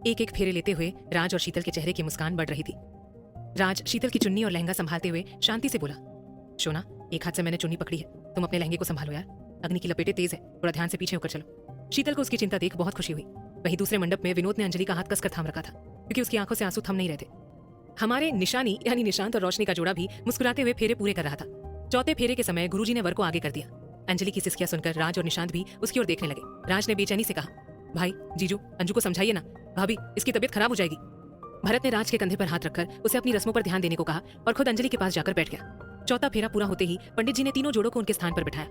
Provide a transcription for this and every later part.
एक एक फेरे लेते हुए राज और शीतल के चेहरे की मुस्कान बढ़ रही थी। राज शीतल की चुन्नी और लहंगा संभालते हुए शांति से बोला, शोना, एक हाथ से मैंने चुन्नी पकड़ी है, तुम अपने लहंगे को संभालो यार, अग्नि की लपेटें तेज है, थोड़ा ध्यान से पीछे होकर चलो। शीतल को उसकी चिंता देख बहुत खुशी हुई। वहीं दूसरे मंडप में विनोद ने अंजलि का हाथ कसकर थाम रखा था, क्योंकि उसकी आंखों से आंसू थम नहीं रहे थे। हमारे निशानी यानी निशांत और रोशनी का जोड़ा भी मुस्कुराते हुए फेरे पूरे कर रहा था। चौथे फेरे के समय गुरुजी ने वर को आगे कर दिया। अंजलि की सिसकियां सुनकर राज और निशांत भी उसकी ओर देखने लगे। राज ने बेचैनी से कहा, भाई जीजू, अंजू को समझाइए ना, भाभी इसकी तबीयत खराब हो जाएगी। भरत ने राज के कंधे पर हाथ रखकर उसे अपनी रस्मों पर ध्यान देने को कहा और खुद अंजलि के पास जाकर बैठ गया। चौथा फेरा पूरा होते ही पंडित जी ने तीनों जोड़ों को उनके स्थान पर बिठाया।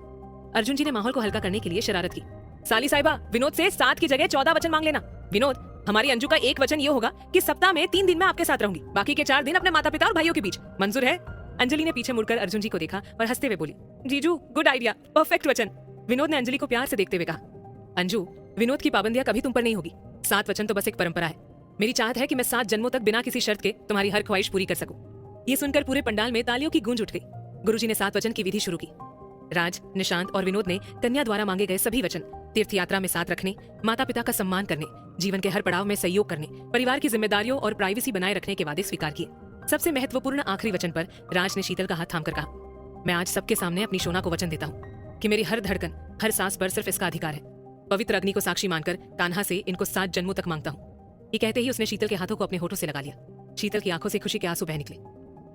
अर्जुन जी ने माहौल को हल्का करने के लिए शरारत की, साली साहिबा, विनोद से 7 की जगह 14 वचन मांग लेना। विनोद, हमारी अंजू का एक वचन ये होगा कि सप्ताह में 3 दिन मैं आपके साथ रहूंगी, बाकी के 4 दिन अपने माता पिता और भाइयों के बीच। मंजूर है? अंजलि ने पीछे मुड़कर अर्जुन जी को देखा और हंसते हुए बोली, जीजू, गुड आइडिया, परफेक्ट वचन। विनोद ने अंजलि को प्यार से देखते हुए कहा, अंजू, विनोद की पाबंदियां कभी तुम पर नहीं होगी। 7 वचन तो बस एक परंपरा है। मेरी चाहत है कि मैं 7 जन्मों तक बिना किसी शर्त के तुम्हारी हर ख्वाहिश पूरी कर सकूं। ये सुनकर पूरे पंडाल में तालियों की गूंज उठ गई। गुरुजी ने 7 वचन की विधि शुरू की। राज, निशांत और विनोद ने कन्या द्वारा मांगे गए सभी वचन तीर्थ यात्रा में साथ रखने, माता पिता का सम्मान करने, जीवन के हर पड़ाव में सहयोग करने, परिवार की जिम्मेदारियों और प्राइवेसी बनाए रखने के वादे स्वीकार किए। सबसे महत्वपूर्ण आखिरी वचन पर राज ने शीतल का हाथ थामकर कहा, मैं आज सबके सामने अपनी शोना को वचन देता हूँ कि मेरी हर धड़कन, हर सांस पर सिर्फ इसका अधिकार है। पवित्र अग्नि को साक्षी मानकर कान्हा से इनको 7 जन्मों तक मांगता हूँ। ये कहते ही उसने शीतल के हाथों को अपने होठों से लगा लिया। शीतल की आंखों से खुशी के आंसू बह निकले।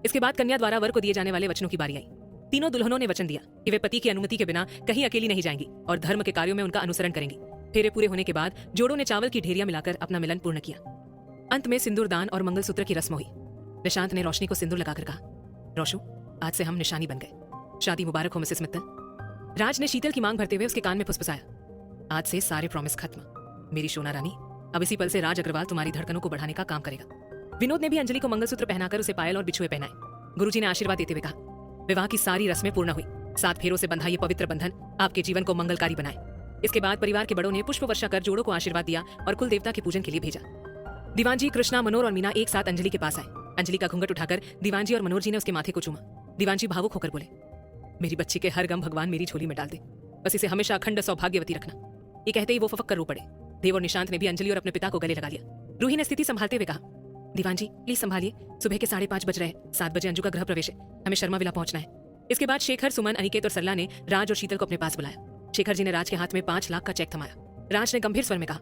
इसके बाद कन्या द्वारा वर को दिए जाने वाले वचनों की बारी आई। तीनों दुल्हनों ने वचन दिया कि वे पति की अनुमति के बिना कहीं अकेली नहीं जाएंगी और धर्म के कार्यों में उनका अनुसरण करेंगी। फेरे पूरे होने के बाद जोड़ों ने चावल की ढेरियां मिलाकर अपना मिलन पूर्ण किया। अंत में सिंदूर दान और मंगलसूत्र की रस्म हुई। निशांत ने रोशनी को सिंदूर लगाकर कहा, रोशू, आज से हम निशानी बन गए। शादी मुबारक हो मिसेस मित्तल। राज ने शीतल की मांग भरते हुए उसके कान में फुसफुसाया, आज से सारे प्रॉमिस खत्म। मेरी सोना रानी, अब इसी पल से राज अग्रवाल तुम्हारी धड़कनों को बढ़ाने का काम करेगा। विनोद ने भी अंजलि को मंगलसूत्र पहनाकर उसे पायल और बिछुए पहनाए। गुरुजी ने आशीर्वाद देते हुए कहा, विवाह की सारी रस्में पूर्ण हुई। 7 फेरों से बंधा ये पवित्र बंधन आपके जीवन को मंगलकारी बनाए। इसके बाद परिवार के बड़ों ने पुष्प वर्षा कर जोड़ों को आशीर्वाद दिया और कुल देवता के पूजन के लिए भेजा। दीवान जी, कृष्णा, मनोर और मीना एक साथ अंजलि के पास आए। अंजलि का घूंघट उठाकर दीवान जी और मनोर जी ने उसके माथे को चूमा। दीवान जी भावुक होकर बोले, मेरी बच्ची के हर गम भगवान मेरी झोली में डाल दे, बस इसे हमेशा अखंड सौभाग्यवती रखना। ये कहते ही वो फफक कर रो पड़े। देव और निशांत ने भी अंजलि और अपने पिता को गले लगा लिया। रूही ने स्थिति संभालते हुए कहा, दीवान जी प्लीज संभालिए, सुबह के 5:30 बज रहे हैं, 7 बजे अंजू का गृह प्रवेश है, हमें शर्मा विला पहुंचना है। इसके बाद शेखर, सुमन, अनिकेत और सरला ने राज और शीतल को अपने पास बुलाया। शेखर जी ने राज के हाथ में 5 लाख का चेक थमाया। राज ने गंभीर स्वर में कहा,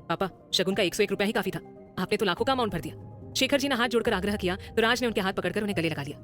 पापा, शगुन का 101 रुपया ही काफी था, आपने तो लाखों का अमाउंट भर दिया। शेखर जी ने हाथ जोड़कर आग्रह किया तो राज ने उनके हाथ पकड़कर उन्हें गले लगा लिया।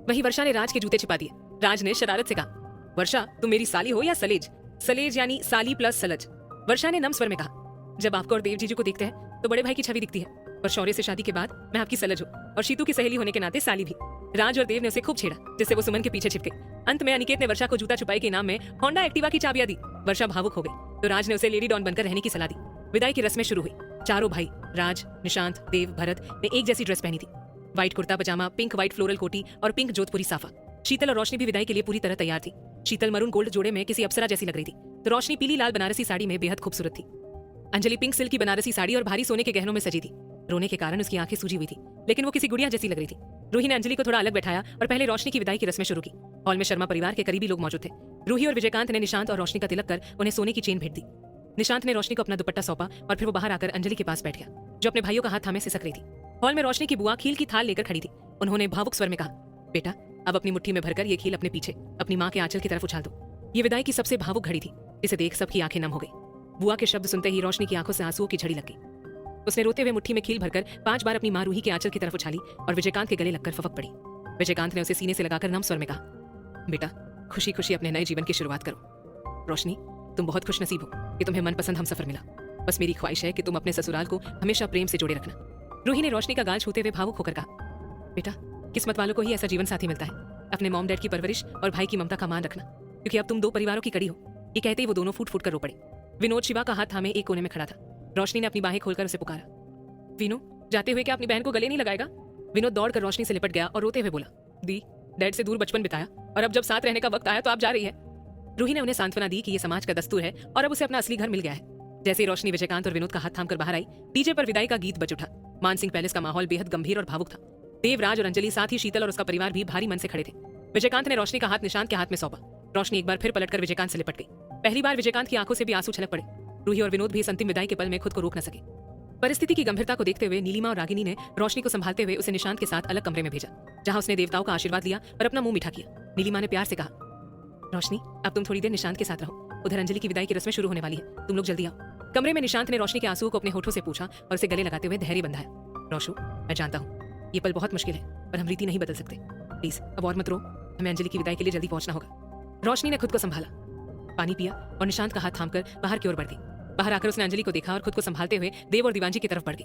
वहीं वर्षा ने राज के जूते छिपा दिए। राज ने शरारत से कहा, वर्षा, तुम मेरी साली हो या सलेज? सलेज यानी साली प्लस सलज। वर्षा ने नम स्वर में कहा, जब आपको और देव जीजू को देखते हैं तो बड़े भाई की छवि दिखती है, पर शौर्य से शादी के बाद मैं आपकी सलज हूँ और शीतू की सहेली होने के नाते साली भी। राज और देव ने उसे खूब छेड़ा, जिससे वो सुमन के पीछे छिप गई। अंत में अनिकेत ने वर्षा को जूता छुपाई के इनाम में होंडा एक्टिवा की चाबियां दी। वर्षा भावुक हो गई तो राज ने उसे लेडी डॉन बनकर रहने की सलाह दी। विदाई की रस्में शुरू हुई। चारों भाई राज, निशांत, देव, भरत ने एक जैसी ड्रेस पहनी थी, व्हाइट कुर्ता पजामा, पिंक व्हाइट फ्लोरल कोटी और पिंक जोधपुरी साफा। शीतल और रोशनी भी विदाई के लिए पूरी तरह तैयार थी। शीतल मरून गोल्ड जोड़े में किसी अप्सरा जैसी लग रही थी, तो रोशनी पीली लाल बनारसी साड़ी में बेहद खूबसूरत थी। अंजलि पिंक सिल्क की बनारसी साड़ी और भारी सोने के गहनों में सजी थी। रोने के कारण उसकी आंखें सूजी हुई थी, लेकिन वो किसी गुड़िया जैसी लग रही थी। रूही ने अंजलि को थोड़ा अलग बैठाया और पहले रोशनी की विदाई की रस्में शुरू की। हॉल में शर्मा परिवार के करीबी लोग मौजूद थे। रूही और विजयकांत ने निशांत और रोशनी का तिलक कर उन्हें सोने की चेन भेंट दी। निशांत ने रोशनी को अपना दुपट्टा सौंपा और फिर वो बाहर आकर अंजलि के पास बैठ गया, जो अपने भाइयों का हाथ थामे सिसक रही थी। हॉल में रोशनी की बुआ खील की थाल लेकर खड़ी थी। उन्होंने भावुक स्वर में कहा, बेटा, अब अपनी मुट्ठी में भरकर ये खील अपने पीछे अपनी माँ के आंचल की तरफ उछाल दो। ये विदाई की सबसे भावुक घड़ी थी। इसे देख सबकी आंखें नम हो गई। बुआ के शब्द सुनते ही रोशनी की आंखों से आंसुओं की झड़ी लग गई। उसने रोते हुए मुट्ठी में खील भरकर 5 बार अपनी माँ रूही के आंचल की तरफ उछाली और विजयकांत के गले लगकर फपक पड़ी। विजयकांत ने उसे सीने से लगाकर नम स्वर में कहा, बेटा, खुशी खुशी अपने नए जीवन की शुरुआत करो। रोशनी, तुम बहुत खुशनसीब हो कि तुम्हें मनपसंद हमसफर मिला। बस मेरी ख्वाहिश है कि तुम अपने ससुराल को हमेशा प्रेम से जोड़े रखना। रूही ने रोशनी का गाल छूते हुए भावुक होकर कहा, बेटा, किस्मत वालों को ही ऐसा जीवन साथी मिलता है। अपने मॉम डैड की परवरिश और भाई की ममता का मान रखना, क्योंकि अब तुम 2 परिवारों की कड़ी हो। ये कहते ही वो दोनों फूट फूट कर रो पड़े। विनोद शिवा का हाथ थामे एक कोने में खड़ा था। रोशनी ने अपनी बाहें खोलकर उसे पुकारा, वीनू, जाते हुए क्या अपनी बहन को गले नहीं लगाएगा? विनोद दौड़कर रोशनी से लिपट गया और रोते हुए बोला, दी, डैड से दूर बचपन बिताया और अब जब साथ रहने का वक्त आया तो आप जा रही है। रूही ने उन्हें सांत्वना दी कि ये समाज का दस्तूर है और अब उसे अपना असली घर मिल गया है। जैसे ही रोशनी विजयकांत और विनोद का हाथ थामकर बाहर आई, डीजे पर विदाई का गीत बज उठा। मानसिंह पैलेस का माहौल बेहद गंभीर और भावुक था। देव, राज और अंजलि, साथ ही शीतल और उसका परिवार भी भारी मन से खड़े थे। विजयकांत ने रोशनी का हाथ निशांत के हाथ में सौंपा। रोशनी एक बार फिर पलटकर विजयकांत से लिपट गई। पहली बार विजयकांत की आंखों से भी आंसू छलक पड़े। रूही और विनोद भी इस अंतिम विदाई के पल में खुद को रोक न सके। परिस्थिति की गंभीरता को देखते हुए नीलिमा और रागिनी ने रोशनी को संभालते हुए उसे निशांत के साथ अलग कमरे में भेजा, जहां उसने देवताओं का आशीर्वाद लिया और अपना मुंह मीठा किया। नीलिमा ने प्यार से कहा, रोशनी अब तुम थोड़ी देर निशांत के साथ रहो, उधर अंजलि की विदाई की रस्में शुरू होने वाली है, तुम लोग जल्दी आओ। कमरे में निशांत ने रोशनी के आंसुओं को अपने होठों से पूछा और उसे गले लगाते हुए धैर्य बंधाया। रोशू, मैं जानता हूँ ये पल बहुत मुश्किल है, पर हम रीति नहीं बदल सकते। प्लीज अब और मत रो, हमें अंजलि की विदाई के लिए जल्दी पहुंचना होगा। रोशनी ने खुद को संभाला, पानी पिया और निशांत का हाथ थामकर बाहर की ओर बढ़ गई। बाहर आकर उसने अंजलि को देखा और खुद को संभालते हुए देव और दीवानजी की तरफ बढ़ गई,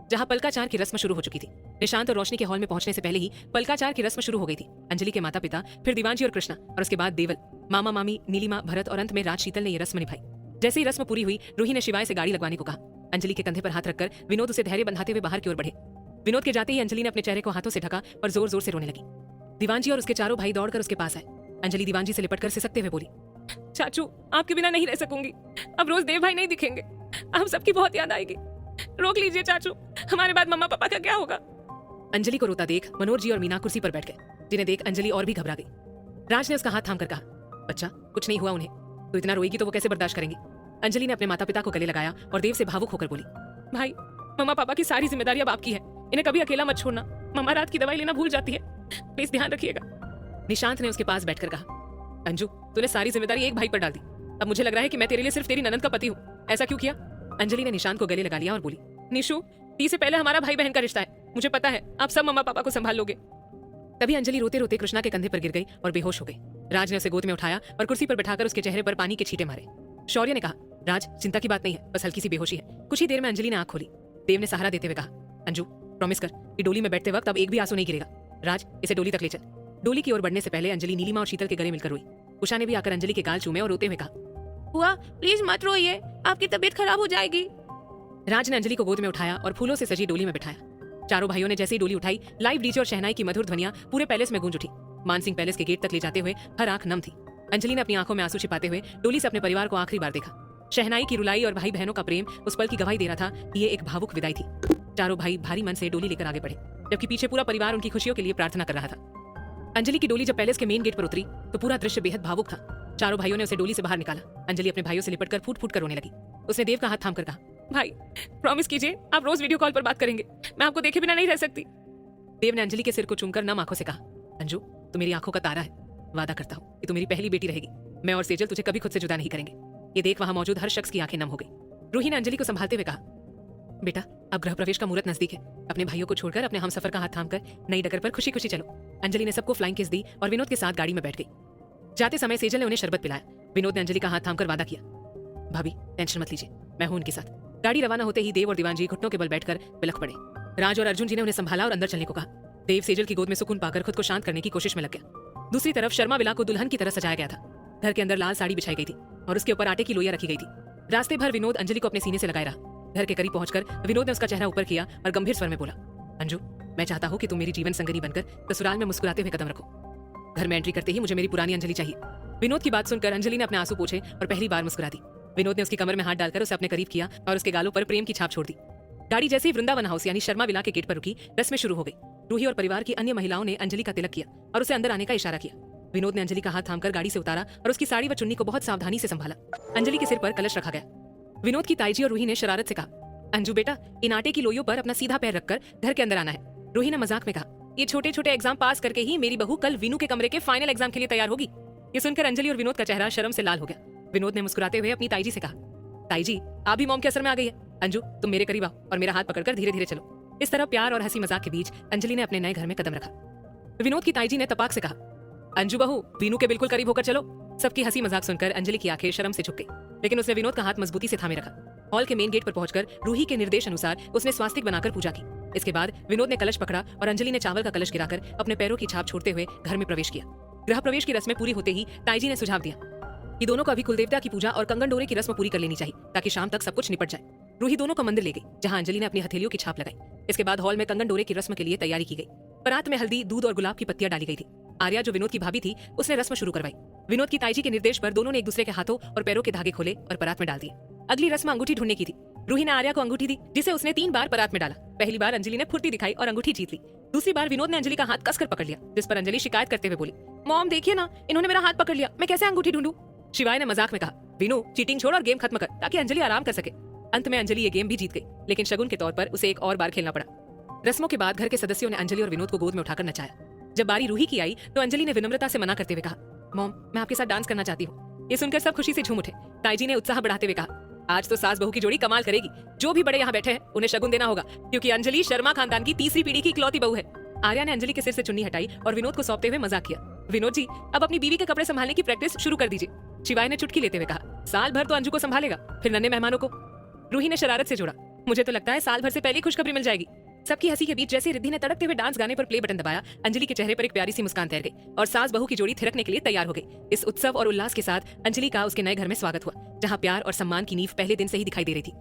जहां पलकाचार की रस्म शुरू हो चुकी थी। निशांत और रोशनी के हॉल में पहुंचने से पहले ही पलकाचार की रस्म शुरू हो गई थी। अंजलि के माता पिता, फिर दीवानजी और कृष्णा, और उसके बाद देवल, मामा मामी, नीलिमा, भरत और अंत में राज शीतल ने यह रस्म निभाई। जैसे ही रस्म पूरी हुई, रूही ने शिवाय से गाड़ी लगवाने को कहा। अंजलि के कंधे पर हाथ रखकर विनोद उसे धैर्य बंधाते हुए बाहर की ओर बढ़े। विनोद के जाते ही अंजलि ने अपने चेहरे को हाथों से ढका और जोर जोर से रोने लगी। दीवानजी और उसके चारों भाई दौड़कर उसके पास आए। अंजलि दीवानजी से लिपटकर सिसकते हुए बोली, चाचू आपके बिना नहीं रह सकूंगी, अब रोज देव भाई नहीं दिखेंगे, हम सबकी बहुत याद आएगी, रोक लीजिए चाचू, हमारे बाद मम्मा पापा का क्या होगा। अंजलि को रोता देख मनोज जी और मीना कुर्सी पर बैठ गए, जिन्हें देख अंजलि और भी घबरा गई। राज ने उसका हाथ थाम कर कहा, बच्चा कुछ नहीं हुआ उन्हें, तो इतना रोएगी तो वो कैसे बर्दाश्त करेंगे। अंजलि ने अपने माता पिता को गले लगाया और देव से भावुक होकर बोली, भाई मम्मा पापा की सारी जिम्मेदारी अब आपकी है, इन्हें कभी अकेला मत छोड़ना, मम्मा रात की दवाई लेना भूल जाती है, प्लीज ध्यान रखिएगा। निशांत ने उसके पास बैठकर कहा, अंजू तूने सारी जिम्मेदारी एक भाई पर डाल दी, अब मुझे लग रहा है कि मैं तेरे लिए सिर्फ तेरी ननद का पति हूँ, ऐसा क्यों किया। अंजलि ने निशांत को गले लगा लिया और बोली, निशु ती से पहले हमारा भाई बहन का रिश्ता है, मुझे पता है आप सब मम्मा पापा को संभाल लोगे। तभी अंजलि रोते रोते कृष्णा के कंधे पर गिर गई और बेहोश हो गई। राज ने उसे गोद में उठाया और कुर्सी पर बैठाकर उसके चेहरे पर पानी के छींटे मारे। शौर्य ने कहा, राज चिंता की बात नहीं है, बस हल्की सी बेहोशी है। कुछ ही देर में अंजलि ने आंख खोली। देव ने सहारा देते हुए कहा, अंजू प्रॉमिस कर कि डोली में बैठते वक्त अब एक भी आंसू नहीं गिरेगा। राज इसे डोली तक ले चल। डोली की ओर बढ़ने से पहले अंजलि नीलिमा और शीतल के गले मिलकर रोई। उषा ने भी आकर अंजलि के गाल चूमे और रोते हुए कहा, बुआ प्लीज मत रोइए, आपकी तबीयत खराब हो जाएगी। राज ने अंजलि को गोद में उठाया और फूलों से सजी डोली में बिठाया। चारों भाइयों ने जैसे ही डोली उठाई, लाइव डीजे और शहनाई की मधुर ध्वनियां पूरे पैलेस में गूंज उठी। मानसिंह पैलेस के गेट तक ले जाते हुए हर आंख नम थी। अंजलि ने अपनी आंखों में आंसू छिपाते हुए डोली से अपने परिवार को आखिरी बार देखा। शहनाई की रुलाई और भाई बहनों का प्रेम उस पल की गवाही दे रहा था कि ये एक भावुक विदाई थी। चारों भाई भारी मन से डोली लेकर आगे बढ़े, जबकि पीछे पूरा परिवार उनकी खुशियों के लिए प्रार्थना कर रहा था। अंजलि की डोली जब पैलेस के मेन गेट पर उतरी तो पूरा दृश्य बेहद भावुक था। चारों भाइयों ने उसे डोली से बाहर निकाला। अंजलि अपने भाइयों से लिपटकर फूट फूट कर रोने लगी। उसने देव का हाथ थामकर कहा, भाई प्रॉमिस कीजिए आप रोज वीडियो कॉल पर बात करेंगे, मैं आपको देखे बिना नहीं रह सकती। देव ने अंजलि के सिर को चूमकर नम आंखों से कहा, अंजू तू मेरी आंखों का तारा है, वादा करता हूँ कि तू मेरी पहली बेटी रहेगी। मैं और सेजल तुझे कभी खुद से जुदा नहीं करेंगे। ये देख वहां मौजूद हर शख्स की आंखें नम हो गई। रूही ने अंजलि को संभालते हुए कहा, बेटा अब गृह प्रवेश का मुहूर्त नजदीक है, अपने भाइयों को छोड़कर अपने हमसफर का हाथ थामकर नई डगर पर खुशी खुशी चलो। अंजलि ने सबको फ्लाइंग किस दी और विनोद के साथ गाड़ी में बैठ गई। जाते समय सेजल ने उन्हें शरबत पिलाया। विनोद ने अंजलि का हाथ थामकर वादा किया, भाभी टेंशन मत लीजिए, मैं हूं उनके साथ। गाड़ी रवाना होते ही देव और दीवानजी घुटनों के बल बैठकर बिलख पड़े। राज और अर्जुन जी ने उन्हें संभाला और अंदर चलने को कहा। देव सेजल की गोद में सुकून पाकर खुद को शांत करने की कोशिश में लग गया। दूसरी तरफ शर्मा विला को दुल्हन की तरह सजाया गया था। घर के अंदर लाल साड़ी बिछाई गई थी और उसके ऊपर आटे की लोइयां रखी गई थी। रास्ते भर विनोद अंजलि को अपने सीने से लगाए रहा। घर के करीब पहुंचकर विनोद ने उसका चेहरा ऊपर किया और गंभीर स्वर में बोला, अंजू मैं चाहता हूँ कि तुम मेरी जीवन संगनी बनकर ससुराल में मुस्कुराते हुए कदम रखो। घर में एंट्री करते ही मुझे मेरी पुरानी अंजलि चाहिए। विनोद की बात सुनकर अंजलि ने अपने आंसू पोंछे और पहली बार मुस्कुरा दी। विनोद ने उसकी कमर में हाथ डालकर उसे अपने करीब किया और उसके गालों पर प्रेम की छाप छोड़ दी। गाड़ी जैसे ही वृंदावन हाउस यानी शर्मा विला के गेट पर रुकी, रस्में शुरू हो गई। रूही और परिवार की अन्य महिलाओं ने अंजलि का तिलक किया और उसे अंदर आने का इशारा किया। विनोद ने अंजलि का हाथ थामकर गाड़ी से उतारा और उसकी साड़ी व चुन्नी को बहुत सावधानी से संभाला। अंजलि के सिर पर कलश रखा गया। विनोद की ताईजी और रूही ने शरारत से कहा, अंजू बेटा इन आटे की लोइयों पर अपना सीधा पैर रखकर घर के अंदर आना है। रूही ने मजाक में कहा, ये छोटे छोटे एग्जाम पास करके ही मेरी बहू कल विनू के कमरे के फाइनल एग्जाम के लिए तैयार होगी। ये सुनकर अंजलि और विनोद का चेहरा शर्म से लाल हो गया। विनोद ने मुस्कुराते हुए अपनी ताईजी से कहा, ताईजी आप भी मॉम के असर में आ गई है। अंजू तुम मेरे करीब आओ और मेरा हाथ पकड़कर धीरे धीरे चलो। इस तरह प्यार और हंसी मजाक के बीच अंजलि ने अपने नए घर में कदम रखा। विनोद की ताईजी ने तपाक से कहा, अंजू बहू विनू के बिल्कुल करीब होकर चलो। सबकी हंसी मजाक सुनकर अंजलि की आंखें शर्म से झुक गई, लेकिन उसने विनोद का हाथ मजबूती से थामे रखा। हॉल के मेन गेट पर पहुंचकर रूही के निर्देश अनुसार उसने स्वास्तिक बनाकर पूजा की। इसके बाद विनोद ने कलश पकड़ा और अंजलि ने चावल का कलश गिराकर अपने पैरों की छाप छोड़ते हुए घर में प्रवेश किया। गृह प्रवेश की रस्में पूरी होते ही ताईजी ने सुझाव दिया कि दोनों को अभी कुलदेवता की पूजा और कंगन डोरे की रस्म पूरी कर लेनी चाहिए, ताकि शाम तक सब कुछ निपट जाए। रूही दोनों को मंदिर ले गई, जहां अंजलि ने अपनी हथेलियों की छाप लगाई। इसके बाद हॉल में कंगन डोरे की रस्म के लिए तैयारी की गई। परात में हल्दी, दूध और गुलाब की पत्तियां डाली गई थी। आर्या जो विनोद की भाभी थी, उसने रस्म शुरू करवाई। विनोद की ताईजी के निर्देश पर दोनों ने एक दूसरे के हाथों और पैरों के धागे खोले और परात में डाल दिए। अगली रस्म अंगूठी ढूंढने की थी। रूही ने आर्या को अंगूठी दी, जिसे उसने 3 बार परात में डाला। पहली बार अंजलि ने फुर्ती दिखाई और अंगूठी जीत ली। दूसरी बार विनोद ने अंजलि का हाथ कसकर पकड़ लिया, जिस पर अंजलि शिकायत करते हुए बोली, मॉम देखिए ना, इन्होंने मेरा हाथ पकड़ लिया, मैं कैसे अंगूठी ढूंढूं? शिवाय ने मजाक में कहा, विनू चीटिंग छोड़ और गेम खत्म कर, ताकि अंजलि आराम कर सके। अंत में अंजलि ये गेम भी जीत गई, लेकिन शगुन के तौर पर उसे एक और बार खेलना पड़ा। रस्मों के बाद घर के सदस्यों ने अंजलि और विनोद को गोद में उठाकर नचाया। जब बारी रूही की आई तो अंजलि ने विनम्रता से मना करते हुए कहा, मॉम, मैं आपके साथ डांस करना चाहती हूँ। ये सुनकर सब खुशी से झूम उठे। ताईजी ने उत्साह बढ़ाते हुए कहा, आज तो सास बहू की जोड़ी कमाल करेगी। जो भी बड़े यहाँ बैठे हैं उन्हें शगुन देना होगा, क्योंकि अंजलि शर्मा खानदान की तीसरी पीढ़ी की इकलौती बहू है। आर्या ने अंजलि के सिर से चुन्नी हटाई और विनोद को सौंपते हुए मजाक किया, विनोद जी, अब अपनी बीवी के कपड़े संभालने की प्रैक्टिस शुरू कर दीजिए। शिवाय ने चुटकी लेते हुए कहा, साल भर तो अंजू को संभालेगा, फिर नन्हे मेहमानों को। रूही ने शरारत से जोड़ा, मुझे तो लगता है साल भर से पहले खुशखबरी मिल जाएगी। सबकी हंसी के बीच जैसे रिद्धि ने तड़कते हुए डांस गाने पर प्ले बटन दबाया, अंजलि के चेहरे पर एक प्यारी सी मुस्कान तैर गई और सास बहू की जोड़ी थिरकने के लिए तैयार हो गई। इस उत्सव और उल्लास के साथ अंजलि का उसके नए घर में स्वागत हुआ, जहां प्यार और सम्मान की नींव पहले दिन से ही दिखाई दे रही थी।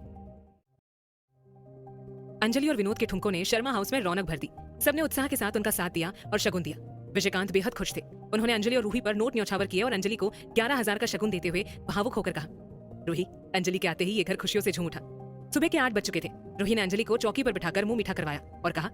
अंजलि और विनोद के ठुमकों ने शर्मा हाउस में रौनक भर दी। सबने उत्साह के साथ उनका साथ दिया और शगुन दिया। विजयकांत बेहद खुश थे। उन्होंने अंजलि और रूही पर नोट न्यौछावर किए और अंजलि को 11,000 का शगुन देते हुए भावुक होकर कहा, रूही, अंजलि के आते ही ये घर खुशियों से झूम उठा। सुबह के 8 बज चुके थे। रूही ने अंजलि को चौकी पर बिठाकर मुंह मीठा करवाया और कहा,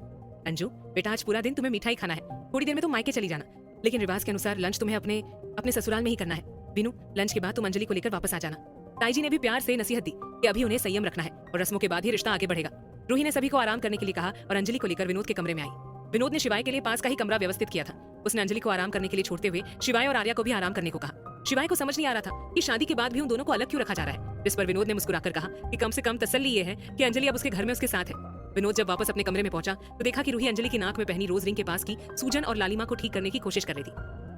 अंजू बेटा, आज पूरा दिन तुम्हें मिठाई खाना है, थोड़ी देर में तुम मायके चली जाना, लेकिन रिवाज के अनुसार लंच तुम्हें अपने ससुराल में ही करना है। विनू, लंच के बाद तुम अंजलि को लेकर वापस आ जाना। ताईजी ने भी प्यार से नसीहत दी कि अभी उन्हें संयम रखना है और रस्मों के बाद ही रिश्ता आगे बढ़ेगा। रूही ने सभी को आराम करने के लिए कहा और अंजलि को लेकर विनोद के कमरे में आई। विनोद ने शिवाय के लिए पास का ही कमरा व्यवस्थित किया था। उसने अंजलि को आराम करने के लिए छोड़ते हुए शिवाय और आर्या को भी आराम करने को कहा। शिवाय को समझ नहीं आ रहा था कि शादी के बाद भी उन दोनों को अलग क्यों रखा जा रहा है, जिस पर विनोद ने मुस्कुराकर कहा कि कम से कम तसल्ली ये है कि अंजलि अब उसके घर में उसके साथ है। विनोद जब वापस अपने कमरे में पहुंचा तो देखा कि रूही अंजलि की नाक में पहनी रोज रिंग के पास की सूजन और लालिमा को ठीक करने की कोशिश कर रही थी।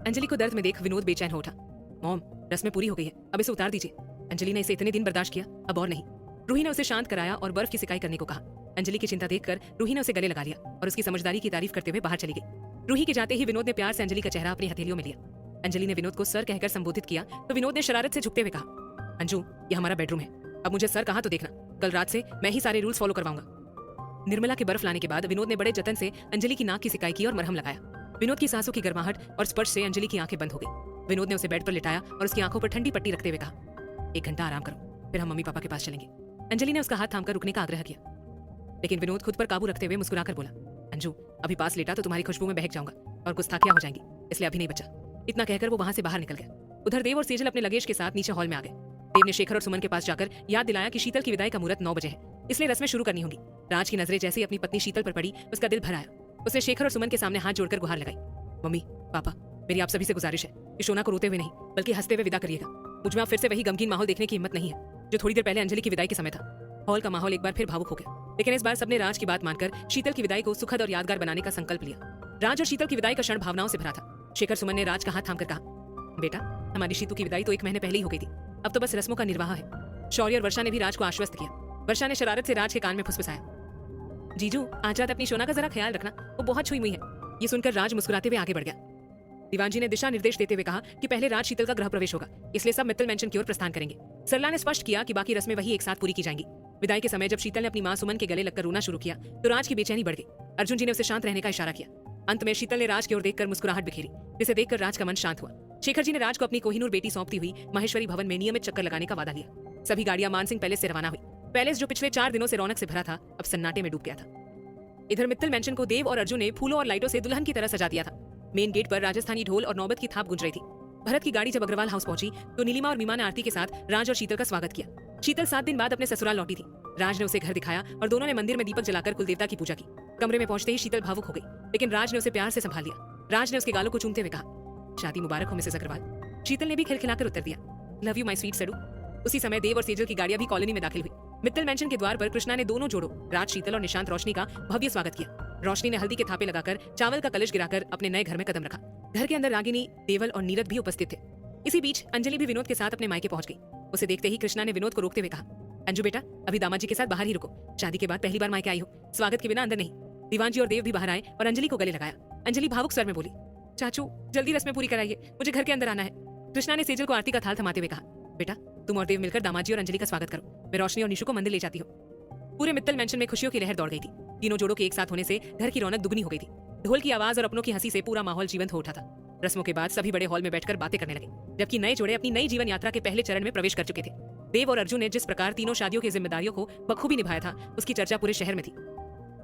अंजलि को दर्द में देख विनोद बेचैन हो उठा। मॉम, रस्में पूरी हो गई है, अब इसे उतार दीजिए। अंजलि ने इसे इतने दिन बर्दाश्त किया, अब और नहीं। रूही ने उसे शांत कराया और बर्फ की सिकाई करने को कहा। अंजलि की चिंता देखकर रूही ने उसे गले लगा लिया और उसकी समझदारी की तारीफ करते हुए बाहर चली गई। रूही के जाते ही विनोद ने प्यार से अंजलि का चेहरा अपनी हथेलियों में लिया। अंजलि ने विनोद को सर कहकर संबोधित किया तो विनोद ने शरारत से झुकते हुए कहा, अंजू, ये हमारा बेडरूम है, अब मुझे सर कहा तो देखना, कल रात से मैं ही सारे रूल्स फॉलो करवाऊंगा। निर्मला के बर्फ लाने के बाद विनोद ने बड़े जतन से अंजलि की नाक की सिकाई की और मरहम लगाया। विनोद की सांसों की गर्माहट और स्पर्श से अंजलि की आंखें बंद हो गई। विनोद ने उसे बेड पर लिटाया और उसकी आंखों पर ठंडी पट्टी रखते हुए कहा, 1 घंटा आराम करो, फिर हम मम्मी पापा के पास चलेंगे। अंजलि ने उसका हाथ थामकर रुकने का आग्रह किया, लेकिन विनोद खुद पर काबू रखते हुए मुस्कुराकर बोला, अंजू, अभी पास लेटा तो तुम्हारी खुशबू में बहक जाऊंगा और गुस्ताखियां हो जाएंगी, इसलिए अभी नहीं बचा। इतना कहकर वो वहां से बाहर निकल गया। उधर देव और सेजल अपने लगेज के साथ नीचे हॉल में आ गए। देव ने शेखर और सुमन के पास जाकर याद दिलाया कि शीतल की विदाई का मुहूर्त 9 बजे है, इसलिए रस्में शुरू करनी होगी। राज की नजरें जैसे ही अपनी पत्नी शीतल पर पड़ी, उसका दिल भर आया। उसने शेखर और सुमन के सामने हाथ जोड़कर गुहार लगाई, मम्मी पापा, मेरी आप सभी से गुजारिश है कि शोना को रोते हुए नहीं बल्कि हंसते हुए विदा करिएगा। मुझ में अब फिर से वही गमगीन माहौल देखने की हिम्मत नहीं है जो थोड़ी देर पहले अंजलि की विदाई के समय था। हॉल का माहौल एक बार फिर भावुक हो गया, लेकिन इस बार सबने राज की बात मानकर शीतल की विदाई को सुखद और यादगार बनाने का संकल्प लिया। राज और शीतल की विदाई का क्षण भावनाओं से भरा था। शेखर सुमन ने राज का हाथ थामकर कहा, बेटा, हमारी शीतू की विदाई तो 1 महीने पहले ही हो गई थी, अब तो बस रस्मों का निर्वाह है। शौर्य और वर्षा ने भी राज को आश्वस्त किया। वर्षा ने शरारत से राज के कान में फुसफुसाया, जीजू, आज रात अपनी शोना का जरा ख्याल रखना, वो बहुत छुई मुई है। ये सुनकर राज मुस्कुराते हुए आगे बढ़ गया। दीवान जी ने दिशा निर्देश देते हुए कहा कि पहले राज शीतल का गृह प्रवेश होगा, इसलिए सब मित्तल मेंशन की ओर प्रस्थान करेंगे। सरला ने स्पष्ट किया कि बाकी रस्में वही एक साथ पूरी की जाएंगी। विदाई के समय जब शीतल ने अपनी मां सुमन के गले लगकर रोना शुरू किया तो राज की बेचैनी बढ़ गई। अर्जुन जी ने उसे शांत रहने का इशारा किया। अंत में शीतल ने राज की ओर देखकर मुस्कुराहट बिखेरी, जिसे देखकर राज का मन शांत हुआ। शेखर जी ने राज को अपनी कोहिनूर बेटी सौंपती हुई माहेश्वरी भवन में नियमित चक्कर लगाने का वादा लिया। सभी गाड़ियां मानसिंह पैलेस से रवाना हुई। पैलेस जो पिछले 4 दिनों से रौनक से भरा था, अब सन्नाटे में डूब गया था। इधर मित्तल मेंशन को देव और अर्जुन ने फूलों और लाइटों से दुल्हन की तरह सजा दिया था। मेन गेट पर राजस्थानी ढोल और नौबत की थाप गूंज रही थी। भरत की गाड़ी जब अग्रवाल हाउस पहुंची तो नीलिमा और मीमा ने आरती के साथ राज और शीतल का स्वागत किया। शीतल 7 दिन बाद अपने ससुराल लौटी थी। राज ने उसे घर दिखाया और दोनों ने मंदिर में दीपक जलाकर कुलदेवता की पूजा की। कमरे में पहुंचते ही शीतल भावुक हो गई, लेकिन राज ने उसे प्यार से संभाल लिया। राज ने उसके गालों को चूमते हुए कहा, शादी मुबारक हो मिसेस अग्रवाल। शीतल ने भी खिलखिलाकर उत्तर दिया, लव यू माय स्वीट सडू। उसी समय देव और सेजल की गाड़ियां भी कॉलोनी में दाखिल हुई। मित्तल मेंशन के द्वार पर कृष्णा ने दोनों जोड़ों राज, शीतल और निशांत रोशनी का भव्य स्वागत किया। रोशनी ने हल्दी के थापे लगाकर चावल का कलश गिराकर अपने नए घर में कदम रखा। घर के अंदर रागिनी, देवल और नीरद भी उपस्थित थे। इसी बीच अंजलि भी विनोद के साथ अपने मायके पहुंच गई। उसे देखते ही कृष्णा ने विनोद को रोकते हुए कहा, अंजू बेटा, अभी दामाद जी के साथ बाहर ही रुको, शादी के बाद पहली बार मायके आई हो, स्वागत के बिना अंदर नहीं। दीवान जी और देव भी बाहर आए और अंजलि को गले लगाया। अंजलि भावुक स्वर में बोली, चाचू जल्दी रस्में पूरी कराइए, मुझे घर के अंदर आना है। कृष्णा ने सेजल को आरती का थाल थमाते हुए कहा, बेटा तुम और देव मिलकर दामाद जी और अंजलि का स्वागत करो, मैं रोशनी और निशु को मंदिर ले जाती हूँ। पूरे मित्तल मेंशन में खुशियों की लहर दौड़ गई थी। तीनों जोड़ों के एक साथ होने से घर की रौनक दुगनी हो गई थी। ढोल की आवाज और अपनों की हंसी से पूरा माहौल जीवंत हो उठा था। रस्मों के बाद सभी बड़े हॉल में बैठकर बातें करने लगे, जबकि नए जोड़े अपनी नई जीवन यात्रा के पहले चरण में प्रवेश कर चुके थे। देव और अर्जुन ने जिस प्रकार तीनों शादियों की जिम्मेदारियों को बखूबी निभाया था, उसकी चर्चा पूरे शहर में थी।